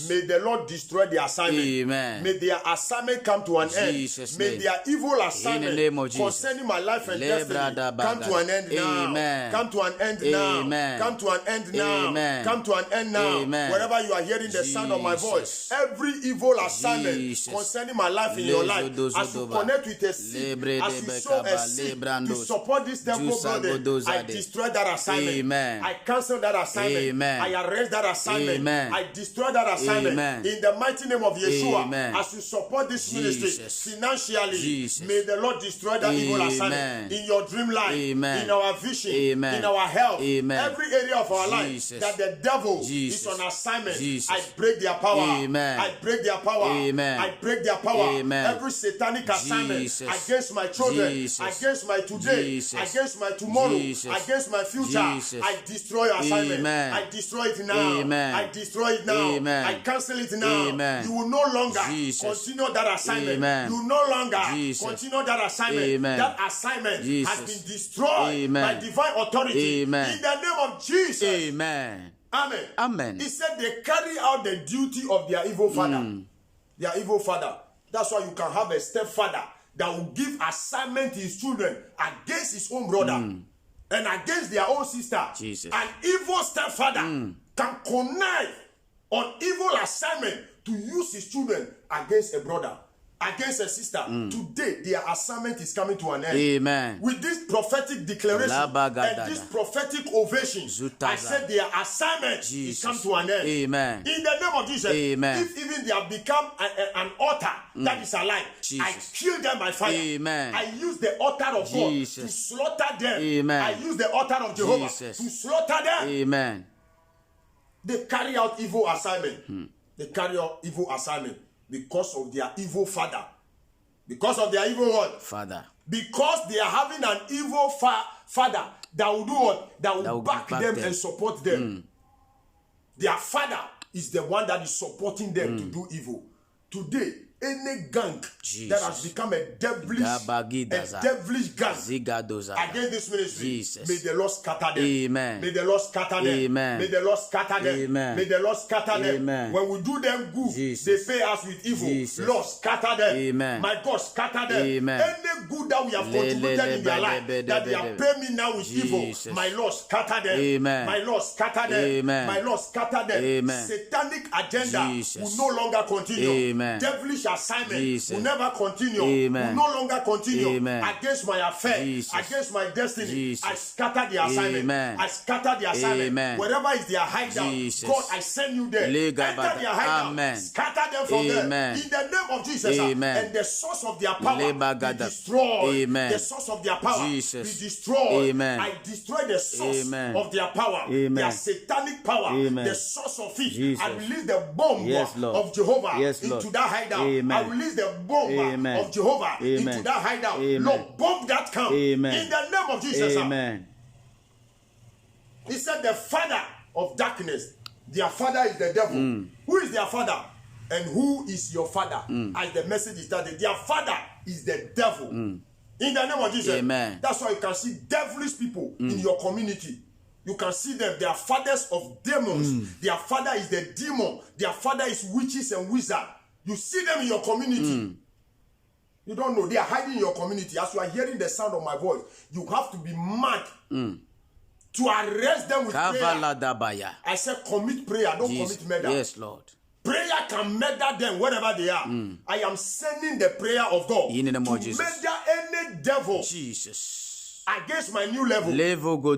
may the Lord destroy the assignment. Amen. May their assignment come to an end. May their evil assignment concerning my life and destiny come to an end now. Amen. Come to an end now. Amen. Come to an end now. Amen. Come to an end now. Amen. Wherever you are hearing the sound of my voice, every evil assignment concerning my life in your life, as you connect with a seed, as you sow a seed to support this temple building, I destroy that assignment. Amen. I cancel that assignment. Amen. I arrest that assignment. Amen. I destroy that assignment. Amen. In the mighty name of Yeshua, Amen. as you support this ministry financially, Jesus. may the Lord destroy that evil assignment in your dream life, Amen. in our vision, Amen. in our health, Amen. every area of our life that the devil is on assignment. I break their power. Amen. I break their power. Amen. I break their power. Amen. Every satanic assignment against my children, against my today, against my tomorrow, against my future, I destroy your assignment. Amen. I destroy it now. Amen. I destroy it now. Amen. I cancel it now. Amen. You will no longer continue that assignment. Amen. You will no longer continue that assignment. Amen. That assignment has been destroyed by divine authority. Amen. In the name of Jesus. Amen. Amen. Amen. He said they carry out the duty of their evil father. Their evil father. That's why you can have a stepfather that will give assignment to his children against his own brother and against their own sister. Jesus. An evil stepfather can connive on evil assignment to use his children against a brother, against a sister. Today, their assignment is coming to an end. Amen. With this prophetic declaration and this prophetic ovation, I said their assignment is come to an end. Amen. In the name of Jesus, Amen. if even they have become an altar that is alive, I kill them by fire. Amen. I use the altar of God to slaughter them. Amen. I use the altar of Jehovah to slaughter them. Amen. They carry out evil assignment. They carry out evil assignment because of their evil father. Because of their evil what? Father. Because they are having an evil father that will do what? That will back them and support them. Their father is the one that is supporting them to do evil. Today, any gang that has become a devilish gang against this ministry, may the Lord scatter them. Amen. May the Lord scatter them. Amen. May the Lord scatter them. Amen. May the Lord scatter them. Amen. When we do them good, they pay us with evil. Lord, scatter them. Amen. My God, scatter them. Amen. Any good that we have contributed in their life, that they have paid me now with evil, my Lord, scatter them. Amen. My Lord, scatter them. Amen. My Lord, scatter them. Amen. Satanic agenda will no longer continue. Amen. Devilish assignment will never continue. Amen. Will no longer continue. Amen. Against my affair, against my destiny. I scatter the assignment. Amen. I scatter the assignment. Amen. Wherever is their hideout, God, I send you there. Enter their hideout. Amen. Scatter them from there. In the name of Jesus. Amen. And the source of their power be destroyed. Amen. The source of their power be destroyed. Amen. I destroy the source of their power. Amen. Their satanic power. Amen. The source of it. Jesus. I release the bomb of Jehovah into that hideout. Amen. I release the bomb of Jehovah into that hideout. Amen. Lord, bomb that camp. Amen. In the name of Jesus. Amen. He said the father of darkness, their father is the devil. Who is their father? And who is your father? As the message is started, their father is the devil. In the name of Jesus. Amen. That's why you can see devilish people in your community. You can see them. They are fathers of demons. Their father is the demon. Their father is witches and wizards. You see them in your community. You don't know. They are hiding in your community. As you are hearing the sound of my voice, you have to be mad to arrest them with prayer. I said commit prayer, don't commit murder. Yes, Lord. Prayer can murder them wherever they are. I am sending the prayer of God In the name to of Jesus. murder any devil Jesus. against my new level.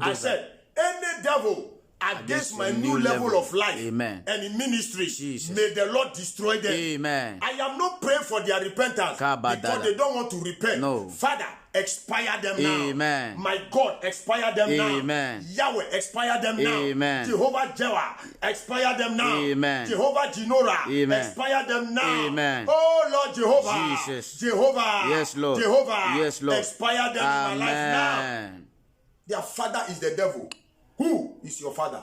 I said any devil against my new level of life. Amen. And in ministry, Jesus. may the Lord destroy them. Amen. I am not praying for their repentance because they don't want to repent. No. Father, expire them now. Amen. My God, expire them now. Amen. Yahweh, expire them now. Amen. Jehovah Jireh, expire them now. Amen. Jehovah Jinora, Amen. expire them now. Amen. Oh Lord Jehovah, Jesus. Jehovah, Yes, Lord. Jehovah, Yes, Lord. expire them in my life now. Amen. Their father is the devil. Who is your father?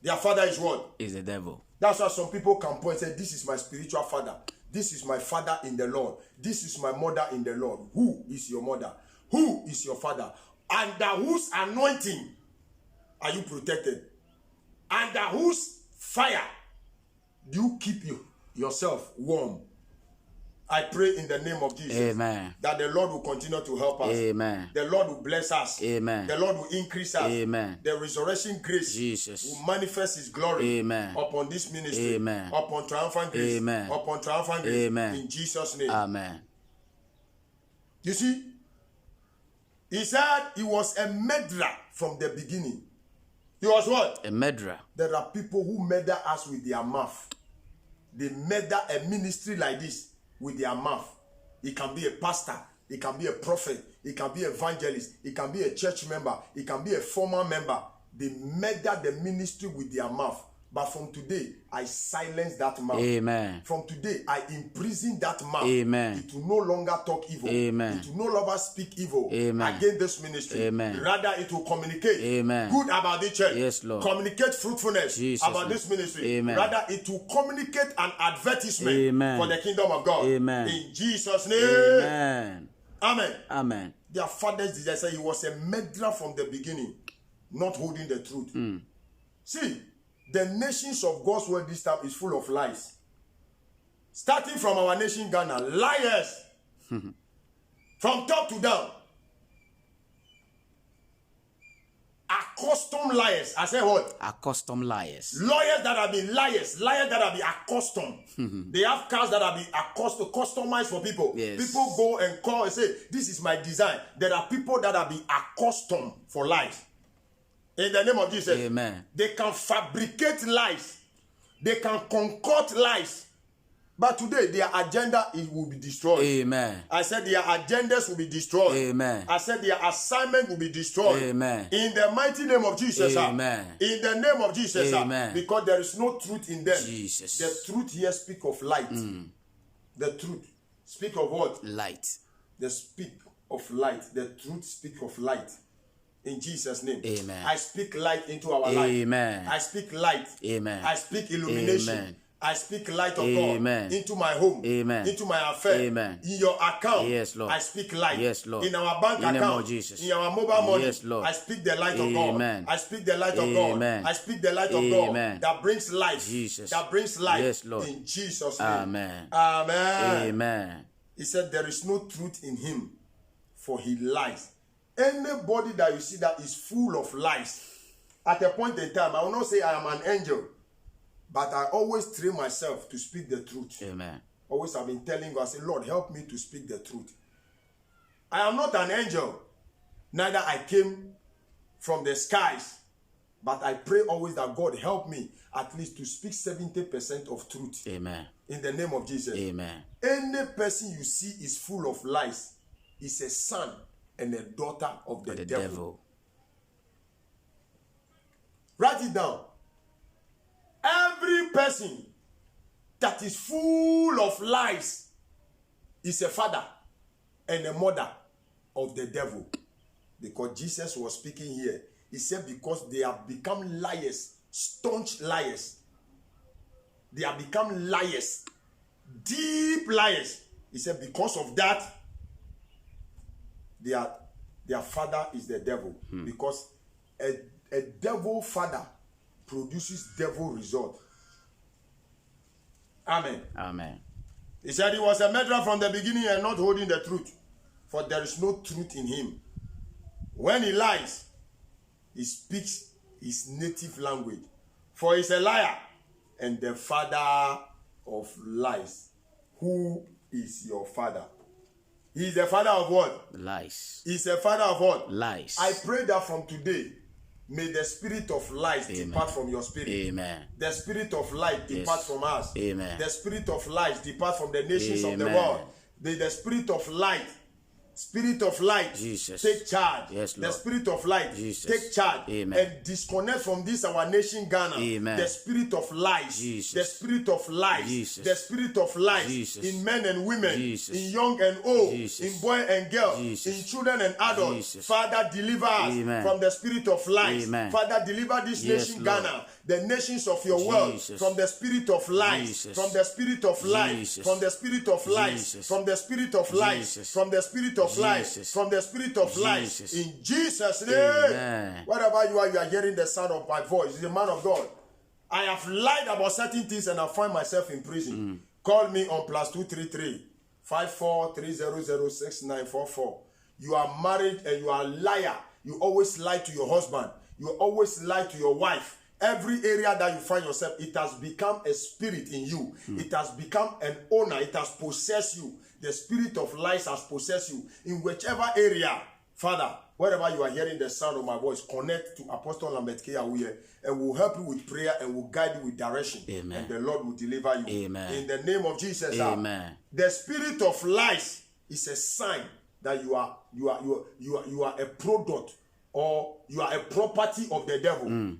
Their father is what? Is the devil. That's why some people can point and say, this is my spiritual father. This is my father in the Lord. This is my mother in the Lord. Who is your mother? Who is your father? Under whose anointing are you protected? Under whose fire do you keep yourself warm? I pray in the name of Jesus. Amen. That the Lord will continue to help us. Amen. The Lord will bless us. Amen. The Lord will increase us. Amen. The resurrection grace Jesus will manifest his glory Amen. upon this ministry. Amen. Upon triumphant grace. Amen. Upon triumphant grace. Amen. In Jesus' name. Amen. You see, he said he was a murderer from the beginning. He was what? A murderer. There are people who murder us with their mouth. They murder a ministry like this with their mouth. It can be a pastor, it can be a prophet, it can be an evangelist, it can be a church member, it can be a former member. They murder the ministry with their mouth. But from today, I silence that mouth. Amen. From today, I imprison that mouth. Amen. It will no longer talk evil. Amen. It will no longer speak evil Amen. against this ministry. Amen. Rather, it will communicate Amen. good about the church. Yes, Lord. Communicate fruitfulness Jesus about name. this ministry. Amen. Rather, it will communicate an advertisement Amen. for the kingdom of God. Amen. In Jesus' name. Amen. Amen. Amen. Their fathers did say he was a murderer from the beginning, not holding the truth. See, the nations of God's world this time is full of lies. Starting from our nation, Ghana, liars. From top to down. Accustomed liars. I say what? Accustomed liars. Lawyers that have been liars that have been accustomed. They have cars that have been customized for people. Yes. People go and call and say, this is my design. There are people that have been accustomed for lies. In the name of Jesus. Amen. They can fabricate lies. They can concoct lies. But today, their agenda will be destroyed. Amen. I said their agendas will be destroyed. Amen. I said their assignment will be destroyed. Amen. In the mighty name of Jesus. Amen. In the name of Jesus. Amen. Because there is no truth in them. Jesus. The truth here speak of light. The truth speak of what? Light. The speak of light. The truth speak of light. In Jesus' name. Amen. I speak light into our life. Amen. I speak light. Amen. I speak illumination. Amen. I speak light of Amen. God into my home, Amen. into my affair, Amen. in your account. Yes, Lord. I speak light. Yes, Lord. In our bank In the name account, of Jesus. in our mobile money. Yes, Lord. I speak the light of Amen. God. I speak the light of Amen. God. I speak the light of Amen. God that brings life. Jesus. That brings life. Yes, Lord. In Jesus' name. Amen. Amen. Amen. He said there is no truth in him, for he lies. Anybody that you see that is full of lies, at a point in time, I will not say I am an angel, but I always train myself to speak the truth. Amen. Always I've been telling God, I say, Lord, help me to speak the truth. I am not an angel, neither I came from the skies, but I pray always that God help me at least to speak 70% of truth. Amen. In the name of Jesus. Amen. Any person you see is full of lies is a son and a daughter of the devil. Write it down. Every person that is full of lies is a father and a mother of the devil. Because Jesus was speaking here. He said because they have become liars, staunch liars. They have become liars, deep liars. He said because of that, their father is the devil. Because a devil father produces devil result. Amen. Amen. He said he was a murderer from the beginning and not holding the truth, for there is no truth in him. When he lies, he speaks his native language, for he is a liar and the father of lies. Who is your father? He is the father of what? Lies. He is the father of what? Lies. I pray that from today, may the spirit of lies depart from your spirit. Amen. The spirit of light depart from us. Amen. The spirit of lies depart from the nations of the world. May the spirit of light Spirit of light, Jesus. take charge. Yes, The Lord. Spirit of light, Jesus. take charge. Amen. And disconnect from this our nation Ghana. Amen. The spirit of lies. Jesus. The spirit of lies. Jesus. The spirit of lies Jesus. in men and women, Jesus. in young and old, Jesus. in boy and girl, Jesus. in children and adults. Jesus. Father, deliver us Amen. from the spirit of lies. Amen. Father, deliver this Yes, nation Lord. Ghana, the nations of your world, Jesus. from the spirit of lies, Jesus. from the spirit of lies, Jesus. from the spirit of lies, Jesus. from the spirit of lies, Jesus. from the spirit of lies, Jesus. from the spirit of lies. Jesus. In Jesus' name. Amen. Wherever you are hearing the sound of my voice. Is a man of God. I have lied about certain things and I find myself in prison. Call me on +233 54300694. You are married and you are a liar. You always lie to your husband. You always lie to your wife. Every area that you find yourself, it has become a spirit in you. It has become an owner. It has possessed you. The spirit of lies has possessed you. In whichever area, Father, wherever you are hearing the sound of my voice, connect to Apostle Lambert Kiyawuye and will help you with prayer and will guide you with direction. Amen. And the Lord will deliver you. Amen. In the name of Jesus. Amen. The spirit of lies is a sign that you are a product or you are a property of the devil.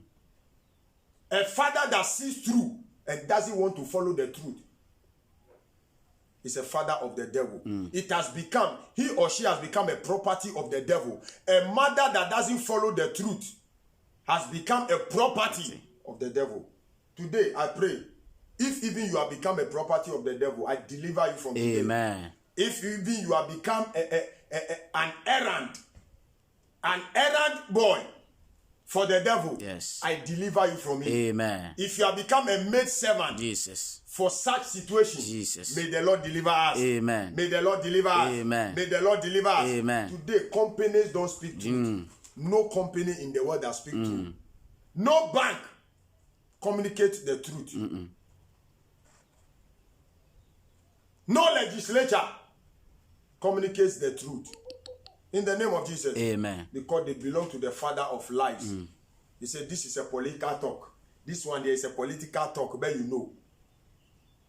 A father that sees through and doesn't want to follow the truth is a father of the devil. It has become, he or she has become a property of the devil. A mother that doesn't follow the truth has become a property of the devil. Today, I pray, if even you have become a property of the devil, I deliver you from today. Amen. If even you have become an errand boy for the devil, yes, I deliver you from it. Amen. If you have become a maid servant, Jesus, for such situations, Jesus, may the Lord deliver us. Amen. May the Lord deliver us. Amen. May the Lord deliver us. Amen. Today, companies don't speak truth. No company in the world that speak truth. No bank communicates the truth. No legislature communicates the truth. In the name of Jesus. Amen. Because they belong to the father of lies. He said, this is a political talk. This one there is a political talk, but you know.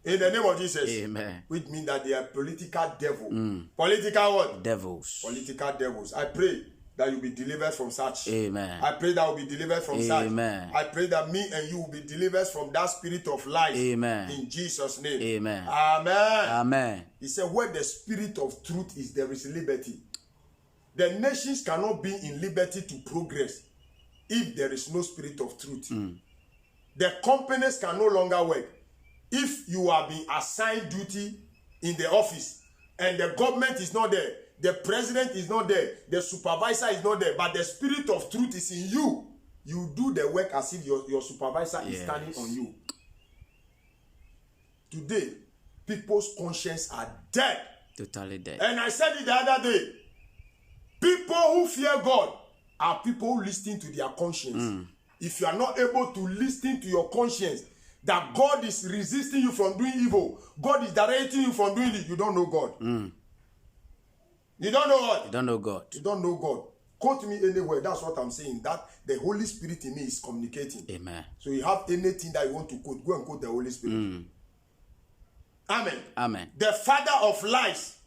In the name of Jesus. Amen. Which means that they are political devil. Political what? Devils. Political devils. I pray that you be delivered from such. Amen. I pray that you will be delivered from such. Amen. I pray that me and you will be delivered from that spirit of lies. Amen. In Jesus' name. Amen. Amen. Amen. He said, where the spirit of truth is, there is liberty. The nations cannot be in liberty to progress if there is no spirit of truth. The companies can no longer work if you are being assigned duty in the office and the government is not there, the president is not there, the supervisor is not there, but the spirit of truth is in you. You do the work as if your supervisor is standing on you. Today, people's conscience are dead. Totally dead. And I said it the other day. People who fear God are people who listen to their conscience. If you are not able to listen to your conscience, that God is resisting you from doing evil, God is directing you from doing it, you don't know God. You don't know what? You don't know God. You don't know God. Quote me anywhere. That's what I'm saying. That the Holy Spirit in me is communicating. Amen. So you have anything that you want to quote, go and quote the Holy Spirit. Amen. Amen. The father of lies,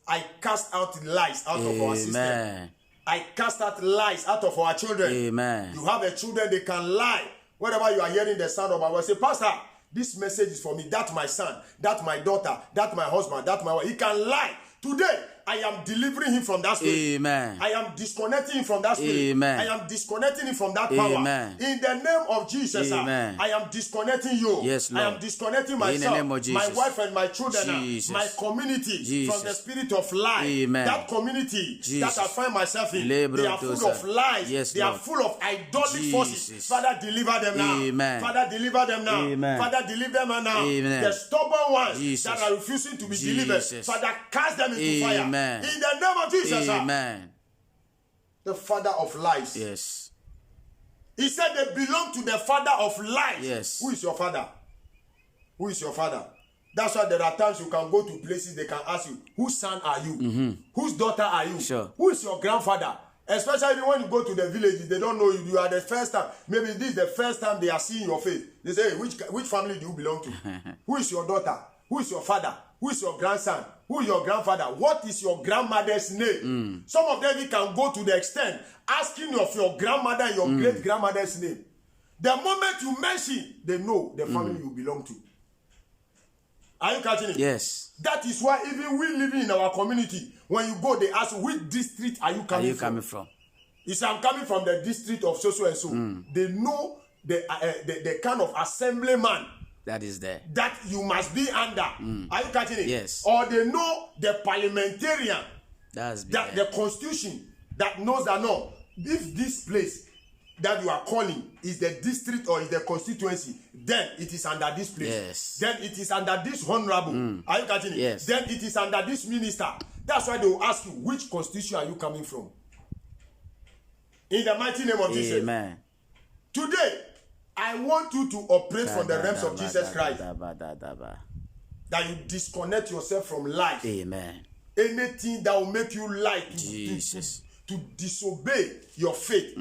I cast out lies out of our system. Amen. I cast out lies out of our children. Amen. You have a children, they can lie. Whenever you are hearing the sound of my voice, say, Pastor, this message is for me. That's my son. That's my daughter. That's my husband. That's my wife. He can lie. Today, I am delivering him from that spirit. Amen. I am disconnecting him from that spirit. Amen. I am disconnecting him from that power. Amen. In the name of Jesus, Amen. I am disconnecting you. Yes, Lord. I am disconnecting myself, In the name of Jesus. my wife and my children, Jesus. my community Jesus. from the spirit of lie. Amen. That community Jesus. that I find myself in, Lebro they are full dosa. of lies. Yes, they are Lord. full of idolic Jesus. forces. Father, deliver them now. Amen. Father, deliver them now. Amen. Father, deliver them now. Amen. The stubborn ones Jesus. that are refusing to be Jesus. delivered, Father, cast them into fire. Amen. In the name of Jesus. Amen. The father of lies. Yes. He said they belong to the father of lies. Yes. Who is your father? Who is your father? That's why there are times you can go to places, they can ask you, whose son are you? Whose daughter are you? Sure. Who is your grandfather? Especially when you go to the village, they don't know you. You are the first time. Maybe this is the first time they are seeing your face. They say, hey, which family do you belong to? Who is your daughter? Who is your father? Who is your grandson? Who is your grandfather? What is your grandmother's name? Some of them you can go to the extent asking of your grandmother and your great grandmother's name. The moment you mention, they know the family you belong to. Are you catching it? Yes. That is why even we living in our community, when you go, they ask, which district are you coming from? You say, I'm coming from the district of so and so. They know the kind of assemblyman that is there, that you must be under. Are you catching it? Yes. Or they know the parliamentarian, that the constitution that knows that no, if this place that you are calling is the district or is the constituency, then it is under this place. Yes. Then it is under this honorable. Are you catching it? Yes. Then it is under this minister. That's why they will ask you, which constitution are you coming from? In the mighty name of Jesus. Amen. Today, I want you to operate from the realms of Jesus Christ. That you disconnect yourself from life. Amen. Anything that will make you lie to disobey your faith.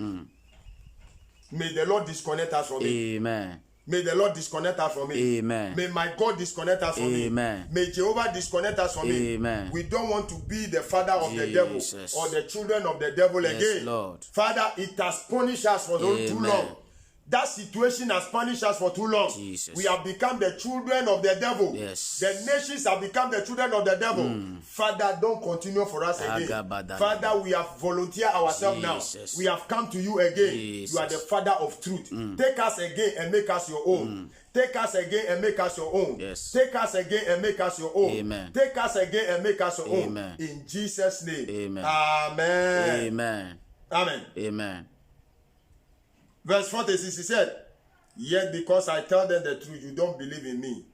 May the Lord disconnect us from it. Amen. May the Lord disconnect us from it. Amen. May my God disconnect us from Amen. it. May Jehovah disconnect us from Amen. it. We don't want to be the father of the devil or the children of the devil again. Lord. Father, it has punished us for too long. That situation has punished us for too long. Jesus. We have become the children of the devil. Yes. The nations have become the children of the devil. Father, don't continue for us again. Father, we have volunteered ourselves now. We have come to you again. Jesus. You are the Father of truth. Take us again and make us your own. Take us again and make us your own. Yes. Take us again and make us your own. Amen. Take us again and make us your Amen. own. In Jesus' name. Amen. Amen. Amen. Amen. Amen. Verse 46, he said, yet because I tell them the truth, you don't believe in me.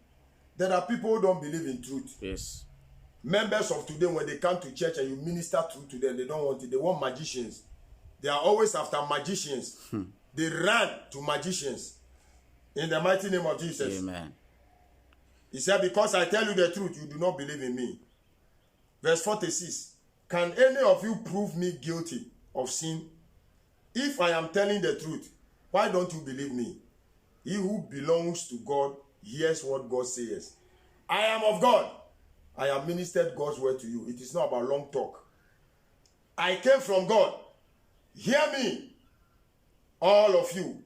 There are people who don't believe in truth. Yes. Members of today, when they come to church and you minister truth to them, they don't want it. They want magicians. They are always after magicians. They run to magicians. In the mighty name of Jesus. Amen. He said, because I tell you the truth, you do not believe in me. Verse 46, can any of you prove me guilty of sin? If I am telling the truth, why don't you believe me? He who belongs to God hears what God says. I am of God. I have ministered God's word to you. It is not about long talk. I came from God. Hear me, all of you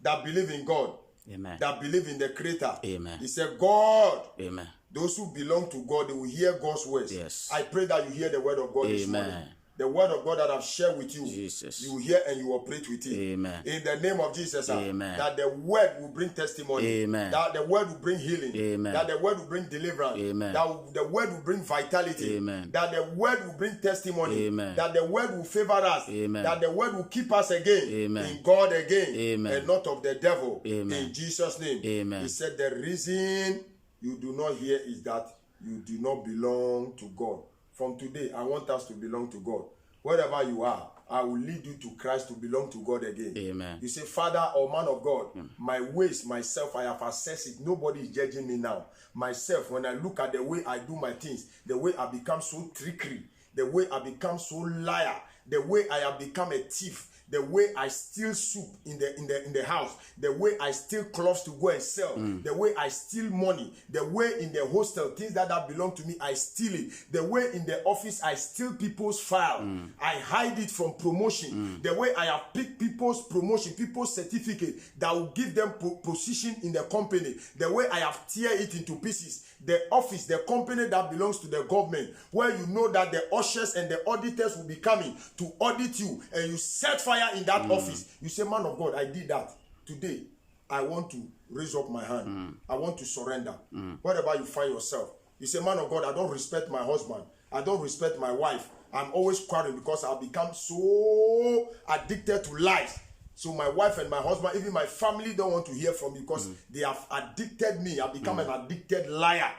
that believe in God. Amen. That believe in the Creator. Amen. He said, God. Amen. Those who belong to God, they will hear God's words. Yes. I pray that you hear the word of God this morning. The word of God that I've shared with you, Jesus. you hear and you operate with it. Amen. In the name of Jesus, Amen. That the word will bring testimony. Amen. That the word will bring healing. Amen. That the word will bring deliverance. Amen. That the word will bring vitality. Amen. That the word will bring testimony. Amen. That the word will favor us. Amen. That the word will keep us again Amen. in God again. Amen. And not of the devil. Amen. In Jesus' name. Amen. He said the reason you do not hear is that you do not belong to God. From today, I want us to belong to God. Wherever you are, I will lead you to Christ to belong to God again. Amen. You say, Father or man of God, my ways, myself, I have assessed it. Nobody is judging me now. Myself, when I look at the way I do my things, the way I become so trickery, the way I become so liar, the way I have become a thief, the way I steal soup in the house, the way I steal clothes to go and sell, the way I steal money, the way in the hostel, things that belong to me, I steal it. The way in the office, I steal people's file. I hide it from promotion. The way I have picked people's promotion, people's certificate that will give them position in the company. The way I have tear it into pieces. The office, the company that belongs to the government, where you know that the ushers and the auditors will be coming to audit you, and you set fire in that office. You say, man of God, I did that. Today, I want to raise up my hand. I want to surrender. Wherever you find yourself. You say, man of God, I don't respect my husband. I don't respect my wife. I'm always quarreling because I've become so addicted to lies. So my wife and my husband, even my family don't want to hear from me because they have addicted me. I've become an addicted liar.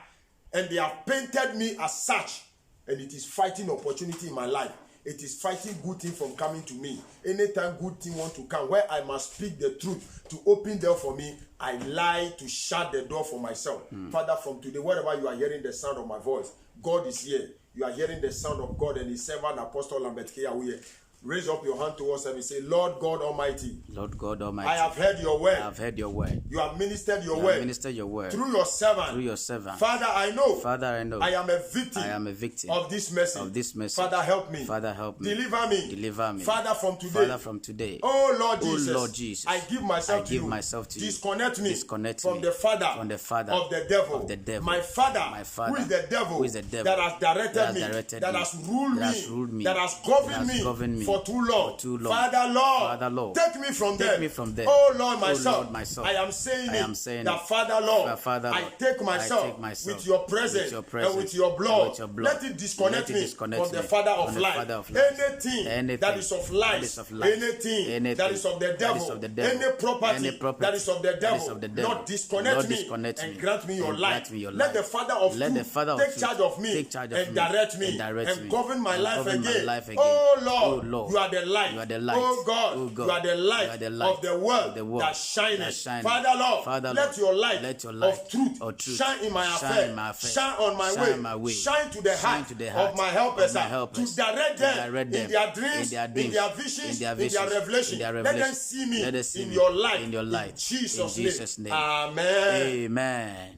And they have painted me as such. And it is fighting opportunity in my life. It is fighting good thing from coming to me. Anytime good thing want to come, where I must speak the truth to open door for me, I lie to shut the door for myself. Father, from today, wherever you are hearing the sound of my voice, God is here. You are hearing the sound of God and His servant Apostle Lambert Kiawiye. Raise up your hand towards heaven and say, Lord God Almighty. Lord God Almighty. I have heard your word. I have heard your word. You have ministered your You word. have ministered your word. Through your servant. Through your servant. Father, I know. Father, I know. I am a victim. I am a victim of this message. Of this message. Father, help me. Father, help me. Deliver me. Deliver me. Father, from today. Father, from today. Oh Lord Jesus. Oh Lord Jesus. I give myself to you. Myself to Disconnect you. me. Disconnect from me. The father. From the father. Of the devil. Of the devil. My father. My father. Who is the devil. Who is the devil. That has directed me. That has ruled me. That has governed me. For too long. Father Lord. Take me from there. Oh Lord, myself. I am saying that Father Lord. I take myself with your presence and with your blood. Let it disconnect me from the Father of life. Anything that is of lies, anything that is of the devil, any property that is of the devil, Lord, disconnect me and grant me your light. Let the Father of truth take charge of me and direct me and govern my life again. Oh Lord, you are the light. Oh God, you are the light of the world that shineth. Father Lord, let your light of truth shine in my affairs, shine on my way, shine to the heart of my helpers, to direct them in their dreams, in their visions, in their revelation. Let them see me in your light. In Jesus' name. Amen. Amen.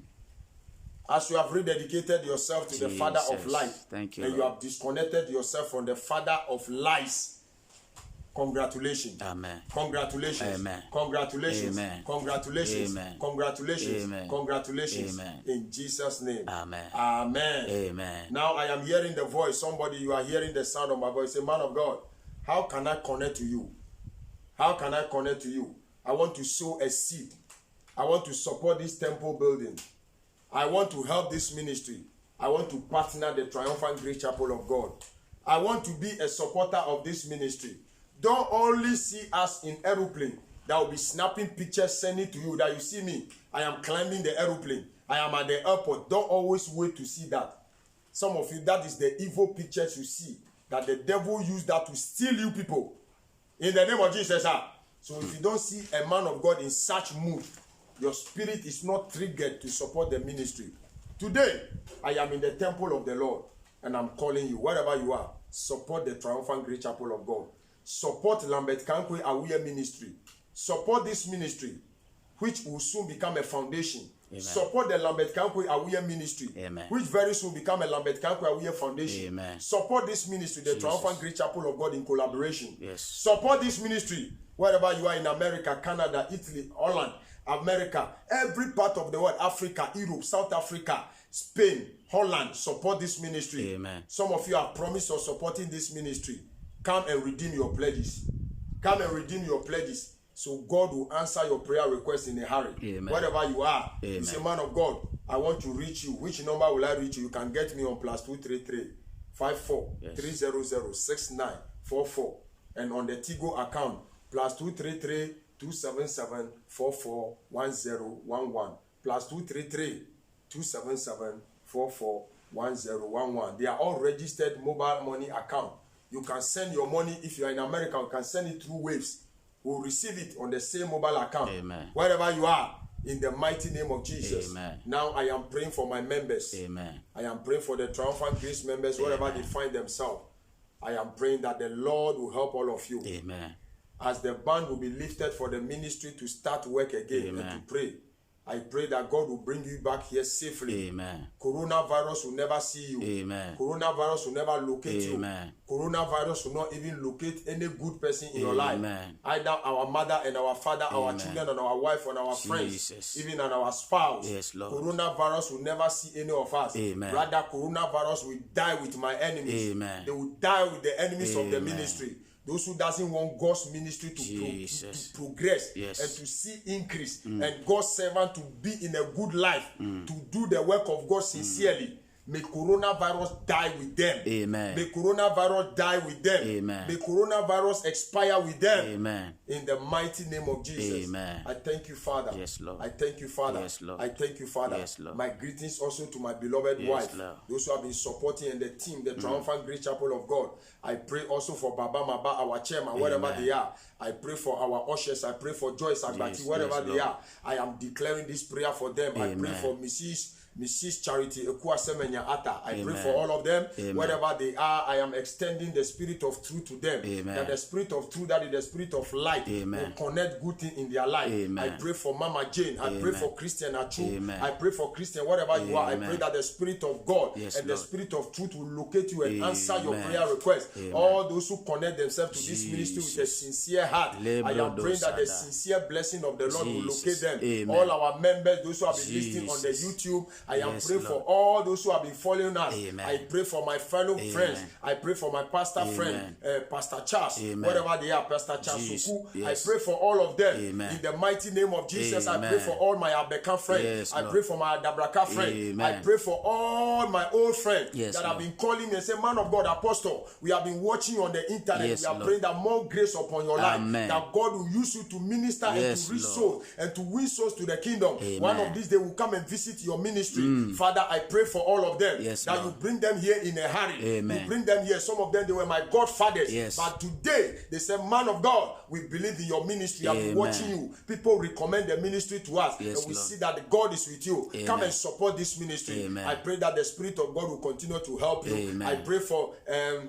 As you have rededicated yourself to the Father of light, thank you, and you have disconnected yourself from the Father of lies, congratulations. Amen. Congratulations. Amen. Congratulations. Amen. Congratulations. Amen. Congratulations. Amen. Congratulations. Amen. In Jesus' name. Amen. Amen. Amen. Now I am hearing the voice. Somebody, you are hearing the sound of my voice. Say, man of God, how can I connect to you? How can I connect to you? I want to sow a seed. I want to support this temple building. I want to help this ministry. I want to partner the Triumphant Grace Chapel of God. I want to be a supporter of this ministry. Don't only see us in aeroplane that will be snapping pictures, sending to you that you see me. I am climbing the aeroplane. I am at the airport. Don't always wait to see that. Some of you, that is the evil pictures you see. That the devil used that to steal you people. In the name of Jesus. So if you don't see a man of God in such mood, your spirit is not triggered to support the ministry. Today, I am in the temple of the Lord, and I'm calling you, wherever you are, support the Triumphant Grace Chapel of God. Support Lambert Kankwe Awuye ministry. Support this ministry, which will soon become a foundation. Amen. Support the Lambert Kankwe Awuye ministry, Amen. which very soon will become a Lambert Kankwe Awuye foundation. Amen. Support this ministry, the Triumphant Grace Chapel of God, in collaboration. Yes. Support this ministry, wherever you are in America, Canada, Italy, Holland, America, every part of the world, Africa, Europe, South Africa, Spain, Holland. Support this ministry. Amen. Some of you have promised of supporting this ministry. Come and redeem your pledges. Come and redeem your pledges. So God will answer your prayer request in a hurry. Amen. Wherever you are. Amen. You say, man of God, I want to reach you. Which number will I reach you? You can get me on +233 54 300 6944. And on the Tigo account, +233 277 44 1011. +233 277 44 1011. They are all registered mobile money account. You can send your money. If you are in America, you can send it through Waves. We'll receive it on the same mobile account. Amen. Wherever you are, in the mighty name of Jesus. Amen. Now I am praying for my members. Amen. I am praying for the Triumphant Grace members, wherever they find themselves. I am praying that the Lord will help all of you. Amen. As the band will be lifted for the ministry to start work again. Amen. And to pray. I pray that God will bring you back here safely. Amen. Coronavirus will never see you. Amen. Coronavirus will never locate Amen. you. Coronavirus will not even locate any good person in your life. Amen. Either our mother and our father, our Amen. children and our wife and our Jesus. friends, even and our spouse. Yes, Lord. Coronavirus will never see any of us. Amen. Rather, coronavirus will die with my enemies. Amen. They will die with the enemies of the Amen. ministry. Those who doesn't want God's ministry to progress Yes. and to see increase and God's servant to be in a good life, to do the work of God sincerely. May coronavirus die with them. Amen. May coronavirus die with them. Amen. May coronavirus expire with them. Amen. In the mighty name of Jesus. Amen. I thank you, Father. Yes, Lord. I thank you, Father. Yes, Lord. I thank you, Father. Yes, Lord. My greetings also to my beloved Yes, wife. Lord. Those who have been supporting and the team, the Triumphant Grace Chapel of God. I pray also for Baba Maba, our chairman, wherever Amen. they are. I pray for our ushers. I pray for Joyce Agbati, wherever yes, they Lord. are. I am declaring this prayer for them. I pray Amen. for Mrs. Mrs. Charity Ekuasemenya Ata. I pray Amen. for all of them. Amen. Wherever they are, I am extending the spirit of truth to them. Amen. That the spirit of truth, that is the spirit of light, Amen. will connect good things in their life. Amen. I pray for Mama Jane. I pray Amen. for Christian Achu. Amen. I pray for Christian, wherever you are. I Amen. pray that the spirit of God Yes, and the Lord. spirit of truth will locate you and answer your Amen. prayer request. Amen. All those who connect themselves to this ministry with a sincere heart, I am praying that the sincere blessing of the Lord will locate them. Amen. All our members, those who have been listening on the YouTube, I am praying for all those who have been following us. Amen. I pray for my fellow friends. I pray for my pastor friend, Pastor Charles, wherever they are, Pastor Charles Suku. Yes. I pray for all of them. Amen. In the mighty name of Jesus, Amen. I pray for all my Abeka friends. Yes, I Lord. pray for my Adabraka friend. Amen. I pray for all my old friends Yes, that have Lord. been calling me and say, man of God, Apostle, we have been watching on the internet. Yes, we are Lord. praying that more grace upon your life, Amen. that God will use you to minister Yes, and to reach Lord. souls and to win souls to the kingdom. Amen. One of these days will come and visit your ministry. Father, I pray for all of them Yes, that Lord. you bring them here in a hurry. Amen. You bring them here. Some of them, they were my godfathers. Yes. But today, they say, man of God, we believe in your ministry. I've been Amen. watching you. People recommend the ministry to us. Yes, and we Lord. see that God is with you. Amen. Come and support this ministry. Amen. I pray that the Spirit of God will continue to help you. Amen. I pray for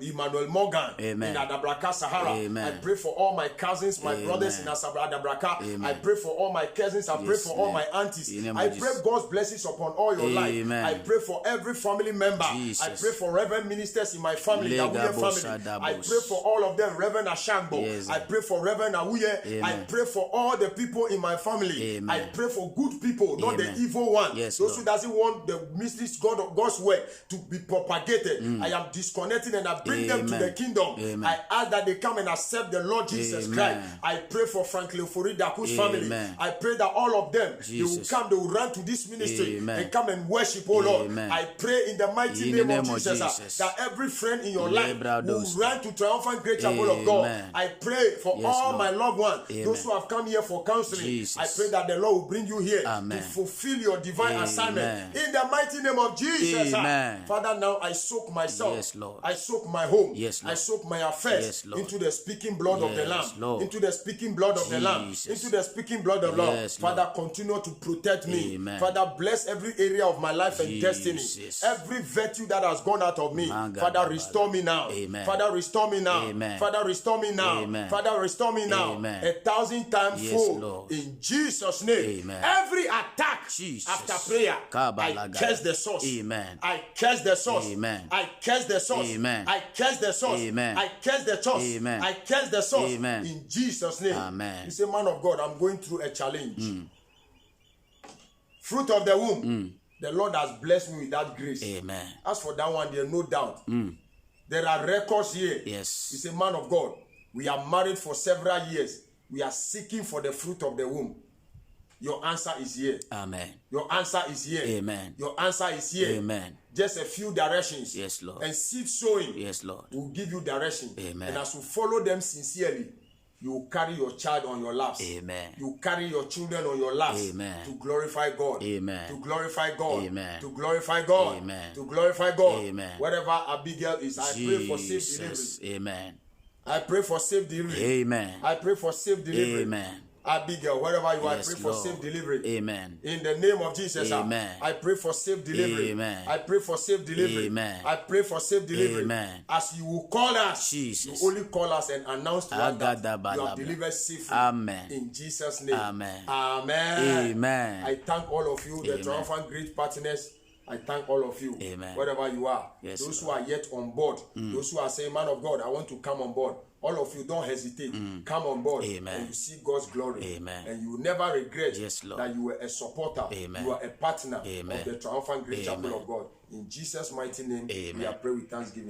Emmanuel Morgan Amen. in Adabraka, Sahara. Amen. I pray for all my cousins, my Amen. brothers in Adabraka. Amen. I pray for all my cousins. I pray Yes, for all Lord. my aunties. In the name I of pray Jesus. God's blessings upon all your life. Amen. I pray for every family member. Jesus. I pray for Reverend ministers in my family, the Awuye Legabos, family. Adabos. I pray for all of them, Reverend Ashangbo. Yes. I pray for Reverend Awuye. Amen. I pray for all the people in my family. Amen. I pray for good people, not Amen. the evil one. Yes, Those Lord. who doesn't want the mysteries God's word to be propagated. I am disconnecting and I bring them to Amen. the kingdom. Amen. I ask that they come and accept the Lord Jesus Amen. Christ. I pray for Franklin Foridaku's family. Amen. I pray that all of them, Jesus. they will run to this ministry Amen. and come and worship, oh Lord. Amen. I pray in the mighty In the name of name of Jesus, Jesus. that every friend in your life Lebrados. will run to Triumphant Great Chapel of God. Amen. I pray for Yes, all Lord. my loved ones, Amen. those who have come here for counseling. Jesus. I pray that the Lord will bring you here Amen. to fulfill your divine Amen. assignment. In the mighty name of Jesus. Amen. Father, now I soak myself. Yes, Lord. I soak my home. Yes, Lord. I soak my affairs Yes, Lord. into the speaking blood of the Yes, Lamb. Lord. Into the speaking blood of the Lamb. Jesus. Into the speaking blood of the Lamb. Yes, Father, continue to protect me. Amen. Father, bless every area of my life and destiny. Jesus. Every virtue that has gone out of me. Manga Father, Baba. restore me now. Amen. Father, restore me now. Amen. Father, restore me now. Amen. Father, restore me now. Amen. 1,000 times Yes, full. Lord. In Jesus' name. Amen. Every attack Jesus. after prayer, I Kabalaga. curse the source. Amen. I curse the source. Amen. I curse the source. Amen. I curse the source. Amen. I curse the source. Amen. I curse the source. Amen. In Jesus' name. Amen. You say, man of God, I'm going through a challenge. Fruit of the womb. The Lord has blessed me with that grace. Amen. As for that one, there's no doubt. There are records here. Yes. You say, man of God, we are married for several years. We are seeking for the fruit of the womb. Your answer is here. Amen. Your answer is here. Amen. Your answer is here. Amen. Just a few directions. Yes, Lord. And seed sowing Yes, Lord. will give you direction. Amen. And as you follow them sincerely, you will carry your child on your laps. Amen. You will carry your children on your laps. Amen. To glorify God. Amen. To glorify God. Amen. To glorify God. Amen. To glorify God. Amen. Wherever Abigail is, I pray for safe delivery. Jesus. Amen. I pray for safe delivery. Amen. I pray for safe delivery. Amen. Abigail, wherever you are, Yes, I pray for Lord. safe delivery. Amen. In the name of Jesus, Amen. I pray for safe delivery. Amen. I pray for safe delivery. Amen. I pray for safe delivery. Amen. As you will call us, Jesus. you only call us and announce to us that you Agadabalabla. have delivered safely. Amen. In Jesus' name. Amen. Amen. Amen. I thank all of you, the Amen. Triumphant Great Partners. I thank all of you, Amen. wherever you are. Yes, those Lord. who are yet on board, those who are saying, man of God, I want to come on board. All of you, don't hesitate. Come on board. Amen. And you see God's glory. Amen. And you will never regret Yes, Lord. that you were a supporter. Amen. You are a partner Amen. of the Triumphant Great Amen. Chapel of God. In Jesus' mighty name, we Amen. are praying with thanksgiving.